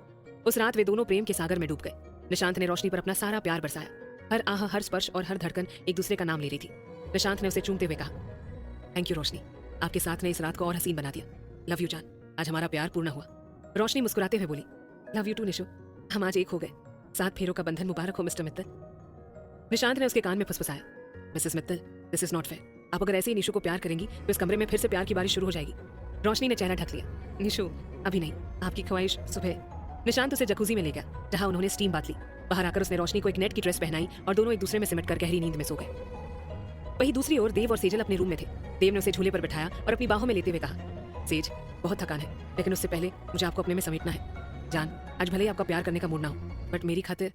उस रात वे दोनों प्रेम के सागर में डूब गए। निशांत ने रोशनी पर अपना सारा प्यार बरसाया। हर आह, हर स्पर्श और हर धड़कन एक दूसरे का नाम ले रही थी। निशांत ने उसे चूमते हुए कहा, थैंक यू रोशनी, आपके साथ ने इस रात को और हसीन बना दिया। लव यू जान, आज हमारा प्यार पूर्ण हुआ। रोशनी मुस्कुराते हुए बोली, लव यू टू निशु, हम आज एक हो गए। 7 फेरों का बंधन मुबारक हो मिस्टर मित्तल। निशांत ने उसके कान में फुसफुसाया, Mrs Mittal, this is not fair. आप अगर ऐसे ही निशु को प्यार करेंगी तो इस कमरे में फिर से प्यार की बारिश शुरू हो जाएगी। रोशनी ने चेहरा ढक लिया, निशु, अभी नहीं, आपकी ख्वाहिश सुबह। निशांत उसे जकूजी में ले गया, जहां उन्होंने स्टीम बात ली। बाहर आकर उसने रोशनी को एक नेट की ड्रेस पहनाई और दोनों एक दूसरे में सिमटकर गहरी नींद में सो गए। वहीं दूसरी ओर देव और सेजल अपने रूम में थे। देव ने उसे झूले पर बिठाया और अपनी बाहों में लेते हुए कहा, सेज, बहुत थकान है, लेकिन उससे पहले मुझे आपको अपने में समेटना है। जान, आज भले ही आपका प्यार करने का मूड ना हो, बट मेरी खातिर।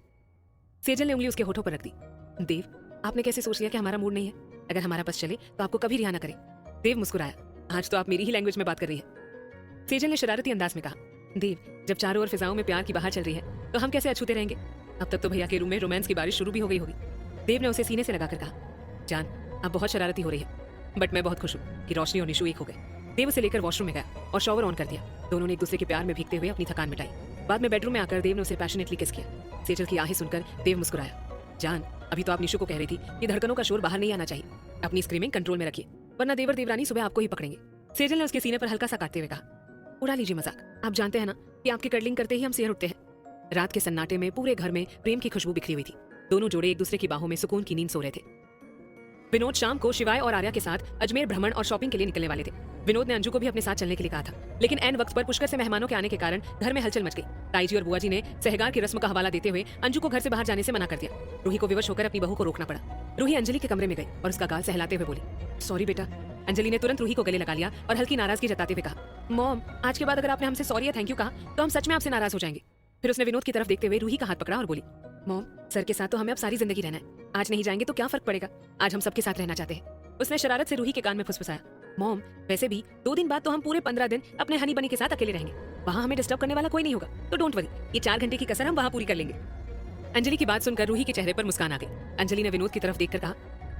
सेजल ने उंगली उसके होठों पर रख दी। देव, आपने कैसे सोच लिया कि हमारा मूड नहीं है? अगर हमारा बस चले तो आपको कभी रिहा ना करे। देव मुस्कुराया, आज तो आप मेरी ही लैंग्वेज में बात कर रही है। सेजल ने शरारती अंदाज में कहा, देव, जब चारों ओर फिजाओं में प्यार की बहार चल रही है तो हम कैसे अछूते रहेंगे? अब तक तो भैया के रूम में रोमांस की बारिश शुरू भी हो गई होगी। देव ने उसे सीने से लगाकर कहा, जान, आप बहुत शरारती हो रही है, बट मैं बहुत खुश हूँ कि रोशनी और निशु एक हो गए। देव उसे लेकर वॉशरूम में गया और शॉवर ऑन कर दिया। दोनों ने एक दूसरे के प्यार में भीगते हुए अपनी थकान मिटाई। बाद में बेडरूम में आकर देव ने उसे पैशनेटली किस किया। सेजल की आहें सुनकर देव मुस्कुराया, जान, अभी तो आप निशु को कह रही थी कि धड़कनों का शोर बाहर नहीं आना चाहिए। अपनी स्क्रीमिंग कंट्रोल में रखिए, वरना देवर देवरानी सुबह आपको ही पकड़ेंगे। सेजल ने उसके सीने पर हल्का सा काटते हुए कहा, उड़ा लीजिए मजाक, आप जानते हैं ना कि आपकी कडलिंग करते ही हम सिहर उठते हैं। रात के सन्नाटे में पूरे घर में प्रेम की खुशबू बिखरी हुई थी। दोनों जोड़े एक दूसरे की बाहों में सुकून की नींद सो रहे थे। विनोद शाम को शिवाय और आर्या के साथ अजमेर भ्रमण और शॉपिंग के लिए निकलने वाले थे। विनोद ने अंजू को भी अपने साथ चलने के लिए कहा था, लेकिन एन वक्त पर पुष्कर से मेहमानों के आने के कारण घर में हलचल मच गई। ताई जी और बुआ जी ने सहगार की रस्म का हवाला देते हुए अंजू को घर से बाहर जाने से मना कर दिया। रूही को विवश होकर अपनी बहू को रोकना पड़ा। रूही अंजलि के कमरे में गई और उसका गाल सहलाते हुए बोली, सॉरी बेटा। अंजलि ने तुरंत रूही को गले लगा लिया और हल्की नाराजगी जताते हुए कहा, मॉम, आज के बाद अगर आपने हमसे सॉरी या थैंक यू कहा तो हम सच में आपसे नाराज हो जाएंगे। फिर उसने विनोद की तरफ देखते हुए रूही का हाथ पकड़ा और बोली, मॉम, सर के साथ तो हमें अब सारी जिंदगी रहना है। आज नहीं जाएंगे तो क्या फर्क पड़ेगा, आज हम सबके साथ रहना चाहते हैं। उसने शरारत से रूही के कान में फुसफुसाया, मॉम, वैसे भी 2 दिन बाद तो हम पूरे 15 दिन अपने हनी बनी के साथ अकेले रहेंगे। वहाँ हमें डिस्टर्ब करने वाला कोई नहीं होगा, तो डोंट वरी, ये 4 घंटे की कसर हम वहाँ पूरी कर लेंगे। अंजलि की बात सुनकर रूही के चेहरे पर मुस्कान आ गई। अंजलि ने विनोद की तरफ देखकर कहा,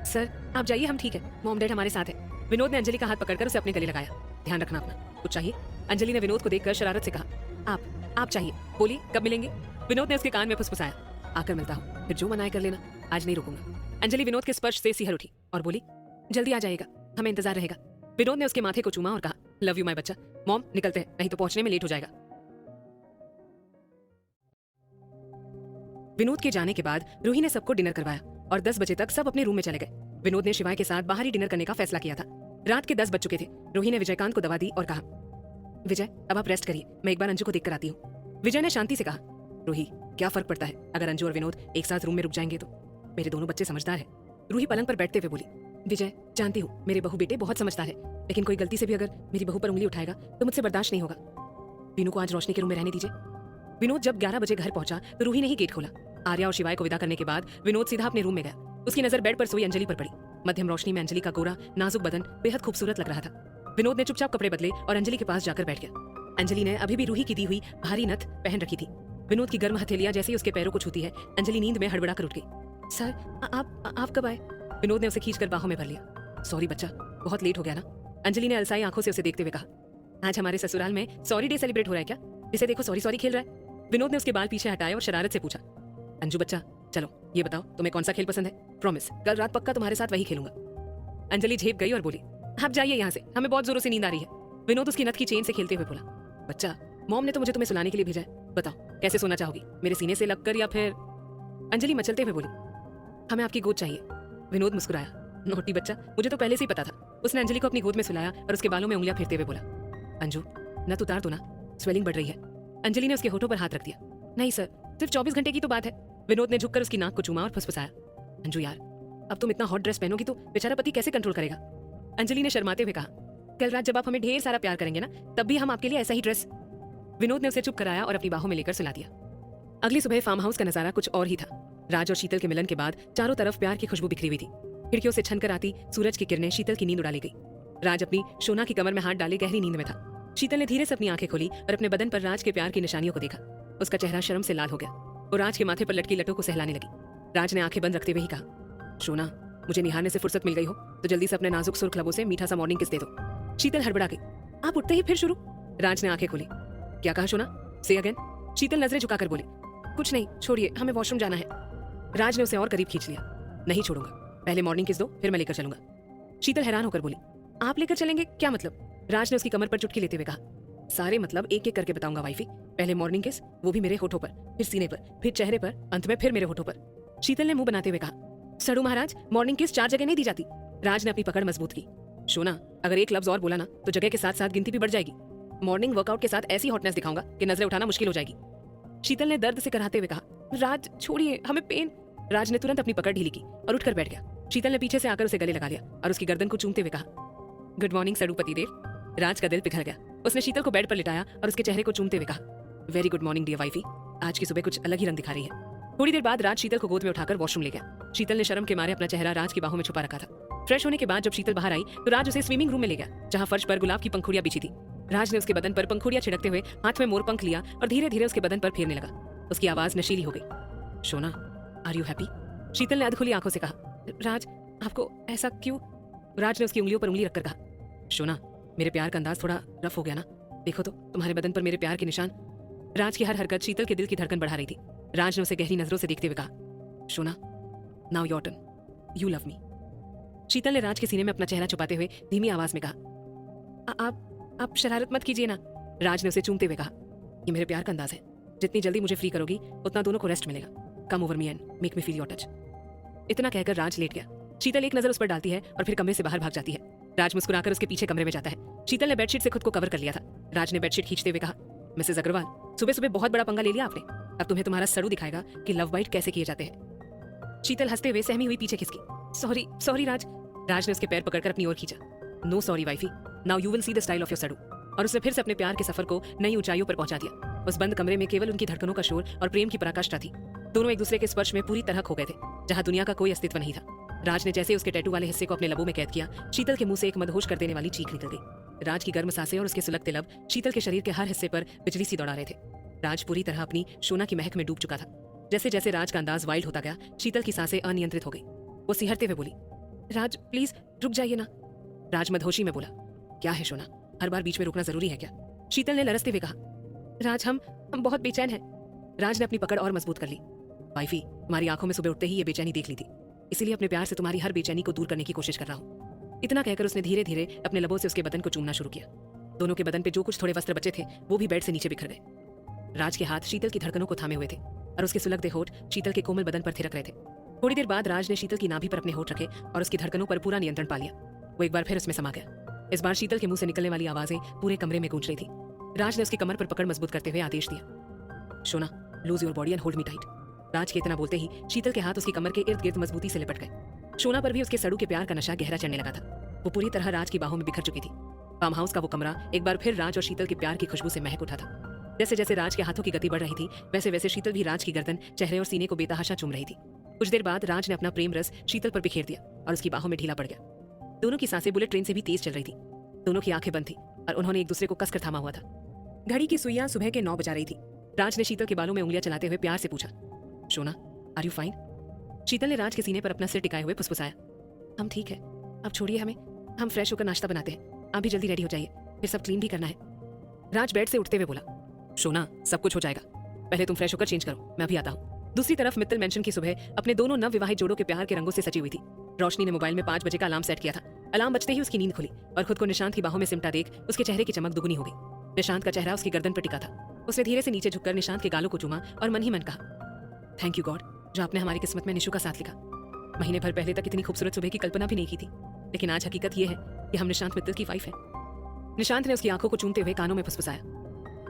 सर आप जाइए, हम ठीक है, मॉम डैड हमारे साथ है। विनोद ने अंजलि का हाथ पकड़कर उसे अपने गले लगाया। ध्यान रखना अपना, कुछ चाहिए? अंजलि ने विनोद को देखकर शरारत से कहा, आप चाहिए, बोलिए कब मिलेंगे? विनोद ने उसके कान में फुसफुसाया, आकर मिलता हूँ, फिर जो मनाए कर लेना, आज नहीं रुकूंगा। अंजलि विनोद के स्पर्श से सिहर उठी और बोली, जल्दी आ जाएगा, हमें इंतजार रहेगा। विनोद ने उसके माथे को चूमा और कहा, लव यू माय बच्चा। मॉम निकलते हैं, नहीं तो पहुंचने में लेट हो जाएगा। विनोद के जाने के बाद रूही ने सबको डिनर करवाया और 10 बजे तक सब अपने रूम में चले गए। विनोद ने शिवाय के साथ बाहर ही डिनर करने का फैसला किया था। रात के 10 बज चुके थे। रूही ने विजयकांत को दवा दी और कहा, विजय अब आप रेस्ट करिए, मैं एक बार अंजू को देख कर आती हूँ। विजय ने शांति से कहा, रूही क्या फर्क पड़ता है अगर अंजू और विनोद एक साथ रूम में रुक जाएंगे तो, मेरे दोनों बच्चे समझदार है। रूही पलंग पर बैठते हुए बोली, विजय जानती हूँ मेरे बहू बेटे बहुत समझदार है, लेकिन कोई गलती से भी अगर मेरी बहू पर उंगली उठाएगा तो मुझसे बर्दाश्त नहीं होगा। विनू को आज रोशनी के रूम में रहने दीजिए। विनोद जब 11 बजे घर पहुंचा तो रूही ने ही गेट खोला। आर्या और शिवाय को विदा करने के बाद विनोद सीधा अपने रूम में गया। उसकी नजर बेड पर सोई अंजलि पर पड़ी। मध्यम रोशनी में अंजलि का गोरा नाजुक बदन बेहद खूबसूरत लग रहा था। विनोद ने चुपचाप कपड़े बदले और अंजलि के पास जाकर बैठ गया। अंजलि ने अभी भी रूही की दी हुई भारी नथ पहन रखी थी। विनोद की गर्म हथेलियां जैसे ही उसके पैरों को छूती है, अंजलि नींद में हड़बड़ा कर उठ गई। सर आप कब आए? विनोद ने उसे खींचकर बाहों में भर लिया। सॉरी बच्चा, बहुत लेट हो गया ना। अंजलि ने अलसाई आंखों से उसे देखते हुए कहा, आज हमारे ससुराल में सॉरी डे सेलिब्रेट हो रहा है क्या? इसे देखो सॉरी सॉरी खेल रहा है। विनोद ने उसके बाल पीछे हटाए और शरारत से पूछा, अंजू बच्चा चलो ये बताओ तुम्हें कौन सा खेल पसंद है? प्रॉमिस कल रात पक्का तुम्हारे साथ वही खेलूंगा। अंजलि झेप गई और बोली, आप जाइए यहाँ से, हमें बहुत जोरों से नींद आ रही है। विनोद उसकी नथ की चेन से खेलते हुए बोला, बच्चा मॉम ने तो मुझे तुम्हें सुलाने के लिए भेजा है, बताओ कैसे सोना चाहोगी, मेरे सीने से लगकर या फिर? अंजलि मचलते हुए बोली, हमें आपकी गोद चाहिए। विनोद मुस्कुराया, नोटी बच्चा, मुझे तो पहले से ही पता था। उसने अंजलि को अपनी गोद में सुलाया और उसके बालों में उंगलियां फेरते हुए बोला, अंजू नथ उतार दो ना, स्वेलिंग बढ़ रही है। अंजलि ने उसके होठों पर हाथ रख दिया। नहीं सर, सिर्फ 24 घंटे की तो बात है। विनोद ने झुककर उसकी नाक को चूमा और फुसफुसाया, अंजू यार अब तुम इतना हॉट ड्रेस पहनोगी तो बेचारा पति कैसे कंट्रोल करेगा? अंजलि ने शर्माते हुए कहा, कल रात जब आप हमें ढेर सारा प्यार करेंगे ना, तब भी हम आपके लिए ऐसा ही ड्रेस। विनोद ने उसे चुप कराया और अपनी बाहों में लेकर सुला दिया। अगली सुबह फार्म हाउस का नजारा कुछ और ही था। राज और शीतल के मिलन के बाद चारों तरफ प्यार की खुशबू बिखरी हुई थी। खिड़कियों से छनकर आती सूरज की किरणें शीतल की नींद उड़ा ले गई। राज अपनी शोना की कमर में हाथ डाले गहरी नींद में था। शीतल ने धीरे से अपनी आंखें खोली और अपने बदन पर राज के प्यार की निशानियों को देखा। उसका चेहरा शर्म से लाल हो गया और राज के माथे पर लटकी लटों को सहलाने लगी। राज ने आंखें बंद रखते हुए ही कहा, शोना मुझे निहारने से फुर्सत मिल गई हो तो जल्दी से अपने नाजुक सुर्ख लबों से मीठा सा मॉर्निंग किस दे दो। शीतल हड़बड़ा गई, आप उठते ही फिर शुरू? राज ने आंखें खोली, क्या कहा शोना, से अगेन? शीतल नजरें झुकाकर बोली, कुछ नहीं, छोड़िए हमें वॉशरूम जाना है। राज ने उसे और करीब खींच लिया, नहीं छोड़ूंगा, पहले मॉर्निंग किस दो फिर मैं लेकर चलूंगा। शीतल हैरान होकर बोली, आप लेकर चलेंगे, क्या मतलब? राज ने उसकी कमर पर चुटकी लेते हुए कहा, सारे मतलब एक एक करके बताऊंगा वाइफी। पहले मॉर्निंग किस, वो भी मेरे होठों पर, फिर सीने पर, फिर चेहरे पर, अंत में फिर मेरे होठों पर। शीतल ने मुंह बनाते हुए कहा, सड़ू महाराज, मॉर्निंग किस 4 जगह नहीं दी जाती। राज ने अपनी पकड़ मजबूत की, शोना अगर एक लफ्ज और बोला ना तो जगह के साथ साथ गिनती भी बढ़ जाएगी। मॉर्निंग वर्कआउट के साथ ऐसी हॉटनेस दिखाऊंगा कि नजरें उठाना मुश्किल हो जाएगी। शीतल ने दर्द से कराहते हुए कहा, राज छोड़िए, हमें पेन। राज ने तुरंत अपनी पकड़ ढीली की और उठकर बैठ गया। शीतल ने पीछे से आकर उसे गले लगा लिया और उसकी गर्दन को चूमते हुए कहा, गुड मॉर्निंग सड़ू पतिदेव। राज का दिल पिघल गया। उसने शीतल को बेड पर लिटाया और उसके चेहरे को चूमते हुए कहा, very good morning dear wifey, आज की सुबह कुछ अलग ही रंग दिखा रही है। थोड़ी देर बाद राज शीतल को गोद में उठाकर वॉशरूम ले गया। शीतल ने शर्म के मारे अपना चेहरा राज की बाहों में छुपा रखा था। फ्रेश होने के बाद जब शीतल बाहर आई तो राज उसे स्विमिंग रूम में ले गया, जहां फर्श पर गुलाब की पंखुड़ियां बिछी थी। राज ने उसके बदन पर पंखुड़ियां छिड़कते हुए हाथ में मोर पंख लिया और धीरे धीरे उसके बदन पर फेरने लगा। उसकी आवाज नशीली हो गई, शोना आर यू हैप्पी? शीतल ने अधखुली आंखों से कहा, राज आपको ऐसा क्यों? राज ने उसकी उंगलियों पर उंगली रखकर कहा, शोना मेरे प्यार का अंदाज थोड़ा रफ हो गया ना, देखो तो तुम्हारे बदन पर मेरे प्यार के निशान। राज की हर हरकत शीतल के दिल की धड़कन बढ़ा रही थी। राज ने उसे गहरी नजरों से देखते हुए कहा, Shona now your turn, you love me. Sheetal ने राज के सीने में अपना चेहरा छुपाते हुए धीमी आवाज में कहा, आप शरारत मत कीजिए ना। राज ने उसे चूमते हुए कहा, ये मेरे प्यार का अंदाज है, जितनी जल्दी मुझे फ्री करोगी उतना दोनों को रेस्ट मिलेगा। Come over me and make me feel your touch. इतना कहकर राज लेट गया। शीतल एक नजर उस पर डालती है और फिर कमरे से बाहर भाग जाती है। राज मुस्कुराकर उसके पीछे कमरे में जाता है। शीतल ने बेडशीट से खुद को कवर कर लिया था। राज ने बेडशीट खींचते हुए कहा, मिसेस अग्रवाल, सुबह सुबह बहुत बड़ा पंगा ले लिया आपने। अब तुम्हें तुम्हारा सड़ू दिखाएगा कि लव बाइट कैसे किए जाते हैं। शीतल हंसते हुए सहमी हुई पीछे खिसकी, सॉरी सॉरी राज। राज ने उसके पैर पकड़कर अपनी ओर खींचा, no sorry wifey, now you will see the style of your सड़ू। और उसने फिर से अपने प्यार के सफर को नई ऊंचाइयों पर पहुंचा दिया। उस बंद कमरे में केवल उनकी धड़कनों का शोर और प्रेम की पराकाष्ठा थी। दोनों एक दूसरे के स्पर्श में पूरी तरह खो गए थे, जहां दुनिया का कोई अस्तित्व नहीं था। राज ने जैसे उसके टैटू वाले हिस्से को अपने लबों में कैद किया, शीतल के मुंह से एक मदहोश कर देने वाली चीख निकल गई। राज की गर्म सांसें और उसके सुलगते लब शीतल के शरीर के हर हिस्से पर बिजली सी दौड़ा रहे थे। राज पूरी तरह अपनी शोना की महक में डूब चुका था। जैसे जैसे राज का अंदाज वाइल्ड होता गया, शीतल की सांसें अनियंत्रित हो गई। वो सिहरते हुए बोली, राज प्लीज रुक जाइए ना। राज मदहोशी में बोला, क्या है शोना, हर बार बीच में रुकना जरूरी है क्या? शीतल ने लरसते हुए कहा, राज हम बहुत बेचैन हैं। राज ने अपनी पकड़ और मजबूत कर ली। वाइफी, तुम्हारी आंखों में सुबह उठते ही ये बेचैनी देख ली थी, इसीलिए अपने प्यार से तुम्हारी हर बेचैनी को दूर करने की कोशिश कर रहा हूँ। इतना कहकर उसने धीरे धीरे अपने लबों से उसके बदन को चूमना शुरू किया। दोनों के बदन पे जो कुछ थोड़े वस्त्र बचे थे वो भी बेड से नीचे बिखर गए। राज के हाथ शीतल की धड़कनों को थामे हुए थे और उसके सुलगते होठ शीतल के कोमल बदन पर थिरक रहे थे। थोड़ी देर बाद राज ने शीतल की नाभि पर अपने होठ रखे और उसकी धड़कनों पर पूरा नियंत्रण पा लिया। वो एक बार फिर उसमें समा गया। इस बार शीतल के मुंह से निकलने वाली आवाजें पूरे कमरे में गूंज रही थी। राज ने उसकी कमर पर पकड़ मजबूत करते हुए आदेश दिया, Shona, loose your body and hold me tight. Raj के इतना बोलते ही शीतल के हाथ उसकी कमर के इर्द गिर्द मजबूती से लिपट गए। शोना पर भी उसके सड़ू के प्यार का नशा गहरा चढ़ने लगा था। वो पूरी तरह राज की बाहों में बिखर चुकी थी। फार्म हाउस का वो कमरा एक बार फिर राज और शीतल के प्यार की खुशबू से महक उठा था। जैसे जैसे राज के हाथों की गति बढ़ रही थी, वैसे वैसे शीतल भी राज की गर्दन, चेहरे और सीने को बेतहाशा चूम रही थी। कुछ देर बाद राज ने अपना प्रेम रस शीतल पर बिखेर दिया और उसकी बाहों में ढीला पड़ गया। दोनों की सांसें बुलेट ट्रेन से भी तेज चल रही थी। दोनों की आंखें बंद थी और उन्होंने एक दूसरे को कसकर थामा हुआ था। घड़ी की सुइयां सुबह के 9 बजा रही थी। राज ने शीतल के बालों में उंगलियां चलाते हुए प्यार से पूछा, शोना, आर यू फाइन? शीतल ने राज के सीने पर अपना सिर टिकाए हुए फुसफुसाया, हम ठीक है, अब छोड़िए हमें, हम फ्रेश होकर नाश्ता बनाते हैं, आप भी जल्दी रेडी हो जाइए, फिर सब क्लीन भी करना है। राज बेड से उठते हुए बोला, शोना, सब कुछ हो जाएगा, पहले तुम फ्रेश होकर चेंज करो, मैं अभी आता हूँ। दूसरी तरफ मित्तल मेंशन की सुबह अपने दोनों नवविवाहित जोड़ों के प्यार के रंगों से सजी हुई थी। रोशनी ने मोबाइल में 5 बजे का अलार्म सेट किया था। अलार्म बजते ही उसकी नींद खुली और खुद को निशांत की बाहों में सिमटा देख उसके चेहरे की चमक दुगनी हो गई। निशांत का चेहरा उसकी गर्दन पर टिका था। उसने धीरे से नीचे झुककर निशांत के गालों को चूमा और मन ही मन कहा, थैंक यू गॉड, जो आपने हमारी किस्मत में निशु का साथ लिखा। महीने भर पहले तक इतनी खूबसूरत सुबह की कल्पना भी नहीं की थी, लेकिन आज हकीकत यह है कि हम निशांत मित्तल की वाइफ है। निशांत ने उसकी आंखों को चूमते हुए कानों में फुसफुसाया,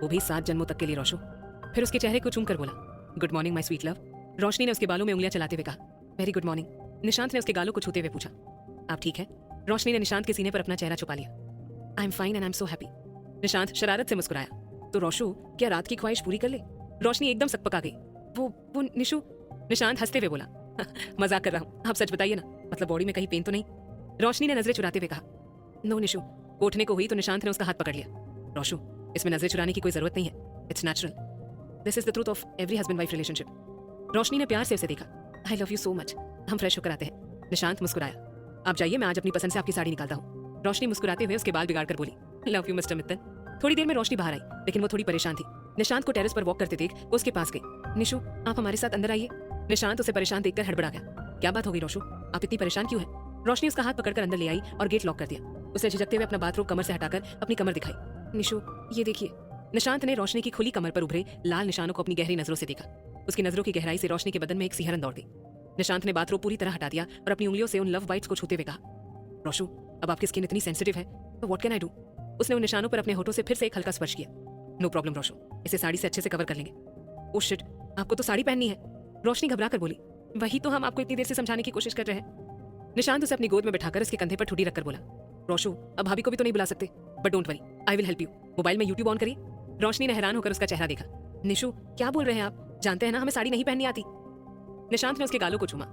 वो भी 7 जन्मों तक के लिए रोशो। फिर उसके चेहरे को चूमकर बोला, good morning my sweet love. Roshni ने उसके बालों में उंगलियां चलाते हुए कहा, वेरी गुड मॉर्निंग। निशांत ने उसके गालों को छूते हुए पूछा, आप ठीक है? रोशनी ने निशांत के सीने पर अपना चेहरा छुपा लिया। I am fine and I am so happy. Nishant शरारत से मुस्कुराया, तो रोशो, क्या रात की ख्वाहिश पूरी कर ले? रोशनी एकदम सकपका गई। वो निशु। निशांत हंसते हुए बोला, मजाक कर रहा हूँ, आप सच बताइए ना, मतलब बॉडी में कहीं पेन तो नहीं? रोशनी ने नजरें चुराते हुए कहा, नो निशु। उठने को हुई तो निशांत ने उसका हाथ पकड़ लिया, रोशो, इसमें नजरें चुराने की कोई जरूरत नहीं है, it's natural, this is the truth of every husband wife relationship. Roshni ने प्यार से उसे देखा, I love you so much, हम फ्रेश होकर आते हैं। निशांत मुस्कुराया, आप जाइए, मैं आज अपनी पसंद से आपकी साड़ी निकालता हूँ। रोशनी मुस्कुराते हुए उसके बाल बिगाड़ कर बोली, लव यू मिस्टर मित्तल। थोड़ी देर में रोशनी बाहर आई, लेकिन वो थोड़ी परेशान थी। निशांत को टेरेस पर वॉक करते देख वो उसके पास गई। निशु, आप हमारे साथ अंदर आइए। निशांत उसे परेशान देखकर हड़बड़ा गया, क्या बात हो गई रोशु, आप इतनी परेशान क्यों है? रोशनी उसका हाथ पकड़कर अंदर ले आई और गेट लॉक कर दिया। उसे झिझकते हुए अपना बाथरूम कमर से हटाकर अपनी कमर दिखाई। निशु, ये देखिए। निशांत ने रोशनी की खुली कमर पर उभरे लाल निशानों को अपनी गहरी नजरों से देखा। उसकी नजरों की गहराई से रोशनी के बदन में एक सिहरन दौड़ गई। निशांत ने बाथरूम पूरी तरह हटा दिया और अपनी उंगलियों से उन लव बाइट्स को छूते हुए कहा, रोशु, अब आपकी स्किन इतनी सेंसिटिव है तो व्हाट कैन आई डू? उसने उन निशानों पर अपने होठों से फिर से एक हल्का स्पर्श किया। नो प्रॉब्लम रोशु, इसे साड़ी से अच्छे से कवर कर लेंगे। ओह शिट, आपको तो साड़ी पहननी है। रोशनी घबरा कर बोली, वही तो हम आपको इतनी देर से समझाने की कोशिश कर रहे हैं। निशांत उसे अपनी गोद में बैठाकर उसके कंधे पर ठुडी रखकर बोला, रोशु, अब भाभी को भी तो नहीं बुला सकते, but don't worry, I will help you. Mobile में यूट्यूब ऑन करिए। रोशनी ने हैरान होकर उसका चेहरा देखा। निशु, क्या बोल रहे हैं आप? जानते हैं ना हमें साड़ी नहीं पहननी आती। निशांत ने उसके गालों को चूमा,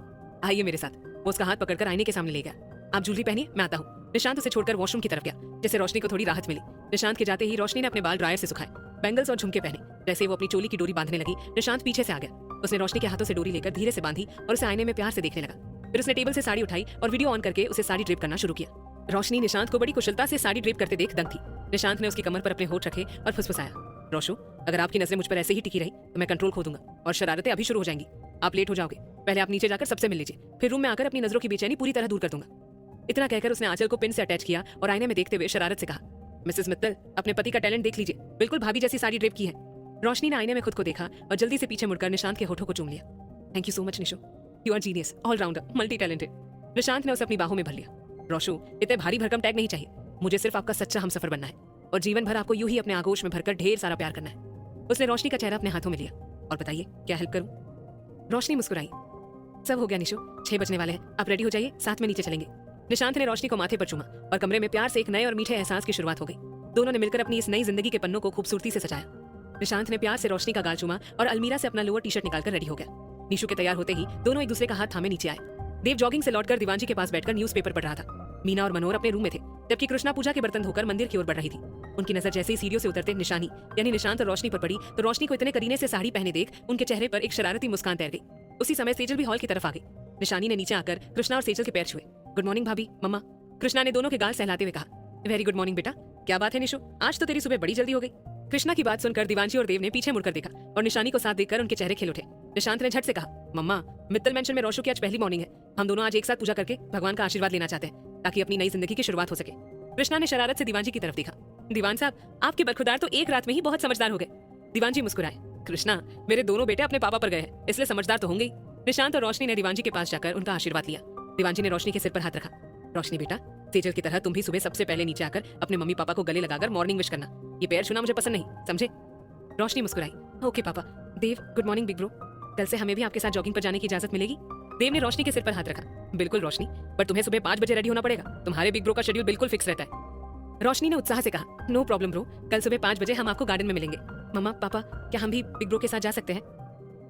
आइए मेरे साथ। वो उसका हाथ पकड़कर आईने के सामने ले गया। आप ज्वेलरी पहनिए, मैं आता हूँ। निशांत उसे छोड़कर वॉशरूम की तरफ गया, जिससे रोशनी को थोड़ी राहत मिली। निशांत के जाते ही रोशनी ने अपने बाल ड्रायर से सुखाए, बैंगल्स और झुमके पहने। जैसे वो अपनी चोली की डोरी बांधने लगी, निशांत पीछे से आ गया। उसने रोशनी के हाथों से डोरी लेकर धीरे से बांधी और उसे आईने में प्यार से देखने लगा। फिर उसने टेबल से साड़ी उठाई और वीडियो ऑन करके उसे साड़ी ड्रेप करना शुरू किया। रोशनी निशांत को बड़ी कुशलता से साड़ी ड्रेप करते देख दंग थी। निशांत ने उसकी कमर पर अपने होठ रखे और फुसफुसाया, रोशो, अगर आपकी नजरें मुझ पर ऐसे ही टिकी रही तो मैं कंट्रोल खो दूंगा और शरारतें अभी शुरू हो जाएंगी। आप लेट हो जाओगे, पहले आप नीचे जाकर सबसे मिल लीजिए, फिर रूम में आकर अपनी नजरों की बेचैनी पूरी तरह दूर कर दूंगा। इतना कहकर उसने आंचल को पिन से अटैच किया और आईने में देखते हुए शरारत से कहा, मिसेस मित्तल, अपने पति का टैलेंट देख लीजिए, बिल्कुल भाभी जैसी साड़ी ड्रेप की है। रोशनी ने आईने में खुद को देखा और जल्दी से पीछे मुड़कर निशांत के होठों को चूम लिया। Thank you so much Nishu, you are genius, allrounder, multi talented. Nishant ने उसे अपनी बाहों में भर लिया। रोशु, इतने भारी भरकम टैग नहीं चाहिए, मुझे सिर्फ आपका सच्चा हमसफर बनना है और जीवन भर आपको यूं ही अपने आगोश में भरकर ढेर सारा प्यार करना है। उसने रोशनी का चेहरा अपने हाथों में लिया, और बताइए क्या हेल्प करूं? रोशनी मुस्कुराई, सब हो गया निशु, 6 बजने वाले हैं, आप रेडी हो जाइए, साथ में नीचे चलेंगे। निशांत ने रोशनी को माथे पर चूमा और कमरे में प्यार से एक नए और मीठे एहसास की शुरुआत हो गई। दोनों ने मिलकर अपनी इस नई जिंदगी के पन्नों को खूबसूरती से सजाया। निशांत ने प्यार से रोशनी का गाल चूमा और अलमीरा से अपना लोअर टी शर्ट निकालकर रेडी हो गया। निशु के तैयार होते ही दोनों एक दूसरे का हाथ थामे नीचे आए। देव जॉगिंग से लौटकर दीवान जी के पास बैठकर न्यूज़पेपर पढ़ रहा था। मीना और मनोहर अपने रूम में थे, जबकि कृष्णा पूजा के बर्तन धोकर मंदिर की ओर बढ़ रही थी। उनकी नजर जैसे ही सीढ़ियों से उतरते निशानी यानी निशांत और रोशनी पर पड़ी तो रोशनी को इतने करीने से साड़ी पहने देख उनके चेहरे पर एक शरारती मुस्कान तैर गई। उसी समय सेजल भी हॉल की तरफ आ गई। निशानी ने नीचे आकर कृष्णा और सेजल के पैर छुए। गुड मॉर्निंग भाभी, मम्मा। कृष्णा ने दोनों के गाल सहलाते हुए कहा, वेरी गुड मॉर्निंग बेटा, क्या बात है निशु, आज तो तेरी सुबह बड़ी जल्दी हो गई। कृष्णा की बात सुनकर दीवानजी और देव ने पीछे मुड़कर देखा और निशानी को साथ देखकर उनके चेहरे खिल उठे। निशांत ने झट से कहा, मम्मा, मित्तल मेंशन में रोशु की आज पहली मॉर्निंग है, हम दोनों आज एक साथ पूजा करके भगवान का आशीर्वाद लेना चाहते हैं ताकि अपनी नई जिंदगी की शुरुआत हो सके। कृष्णा ने शरारत से दीवानजी की तरफ देखा। दीवान साहब, आपके बरखुरदार तो एक रात में ही बहुत समझदार हो गए। दीवानजी मुस्कुराए, कृष्णा, मेरे दोनों बेटे अपने पापा पर गए हैं, इसलिए समझदार तो होंगे ही। निशांत और रोशनी ने दीवानजी के पास जाकर उनका आशीर्वाद लिया। दीवानजी ने रोशनी के सिर पर हाथ रखा। रोशनी बेटा, सेजल की तरह तुम भी सुबह सबसे पहले नीचे आकर अपने मम्मी पापा को गले लगाकर मॉर्निंग विश करना। ये पैर छूना मुझे पसंद नहीं, समझे? रोशनी मुस्कुराई। ओके पापा। देव, गुड मॉर्निंग बिग ब्रो। कल से हमें भी आपके साथ जॉगिंग पर जाने की इजाजत मिलेगी? देव ने रोशनी के सिर पर हाथ रखा। बिल्कुल रोशनी, पर तुम्हें सुबह 5 बजे रेडी होना पड़ेगा। तुम्हारे बिग ब्रो का शेड्यूल बिल्कुल फिक्स रहता है। रोशनी ने उत्साह से कहा, नो प्रॉब्लम ब्रो, कल सुबह 5 बजे हम आपको गार्डन में मिलेंगे। मम्मा पापा, क्या हम भी बिग ब्रो के साथ जा सकते हैं?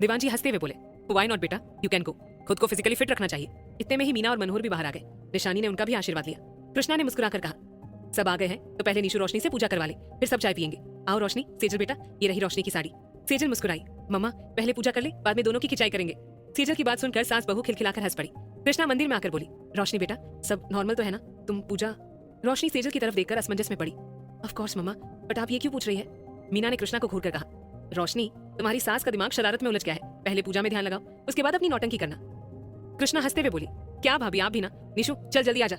देवांजी हंसते हुए बोले, व्हाई नॉट बेटा, यू कैन गो। खुद को फिजिकली फिट रखना चाहिए। इतने में ही मीना और मनोहर भी बाहर आ गए। निशानी ने उनका भी आशीर्वाद लिया। कृष्णा ने मुस्कुराकर कहा, सब आ गए हैं तो पहले नीशू रोशनी से पूजा करवा ले, फिर सब चाय पियेंगे। आओ रोशनी, सेजल बेटा, ये रही रोशनी की साड़ी। सेजल मुस्कुराई। मम्मा, पहले पूजा कर ले, बाद में दोनों की खिंचाई करेंगे। सेजल की बात सुनकर सास बहू खिलखिलाकर हंस पड़ी। कृष्णा मंदिर में आकर बोली, रोशनी बेटा, सब नॉर्मल तो है ना? तुम पूजा? रोशनी सेजल की तरफ देखकर असमंजस में पड़ी। ऑफ कोर्स मम्मा, बट आप ये क्यों पूछ रही है? मीना ने कृष्णा को घूरकर कहा, रोशनी, तुम्हारी सास का दिमाग शरारत में उलझ गया है। पहले पूजा में ध्यान लगाओ, उसके बाद अपनी नौटंकी करना। कृष्णा हंसते हुए बोली, क्या भाभी आप भी ना? निशु चल जल्दी आजा।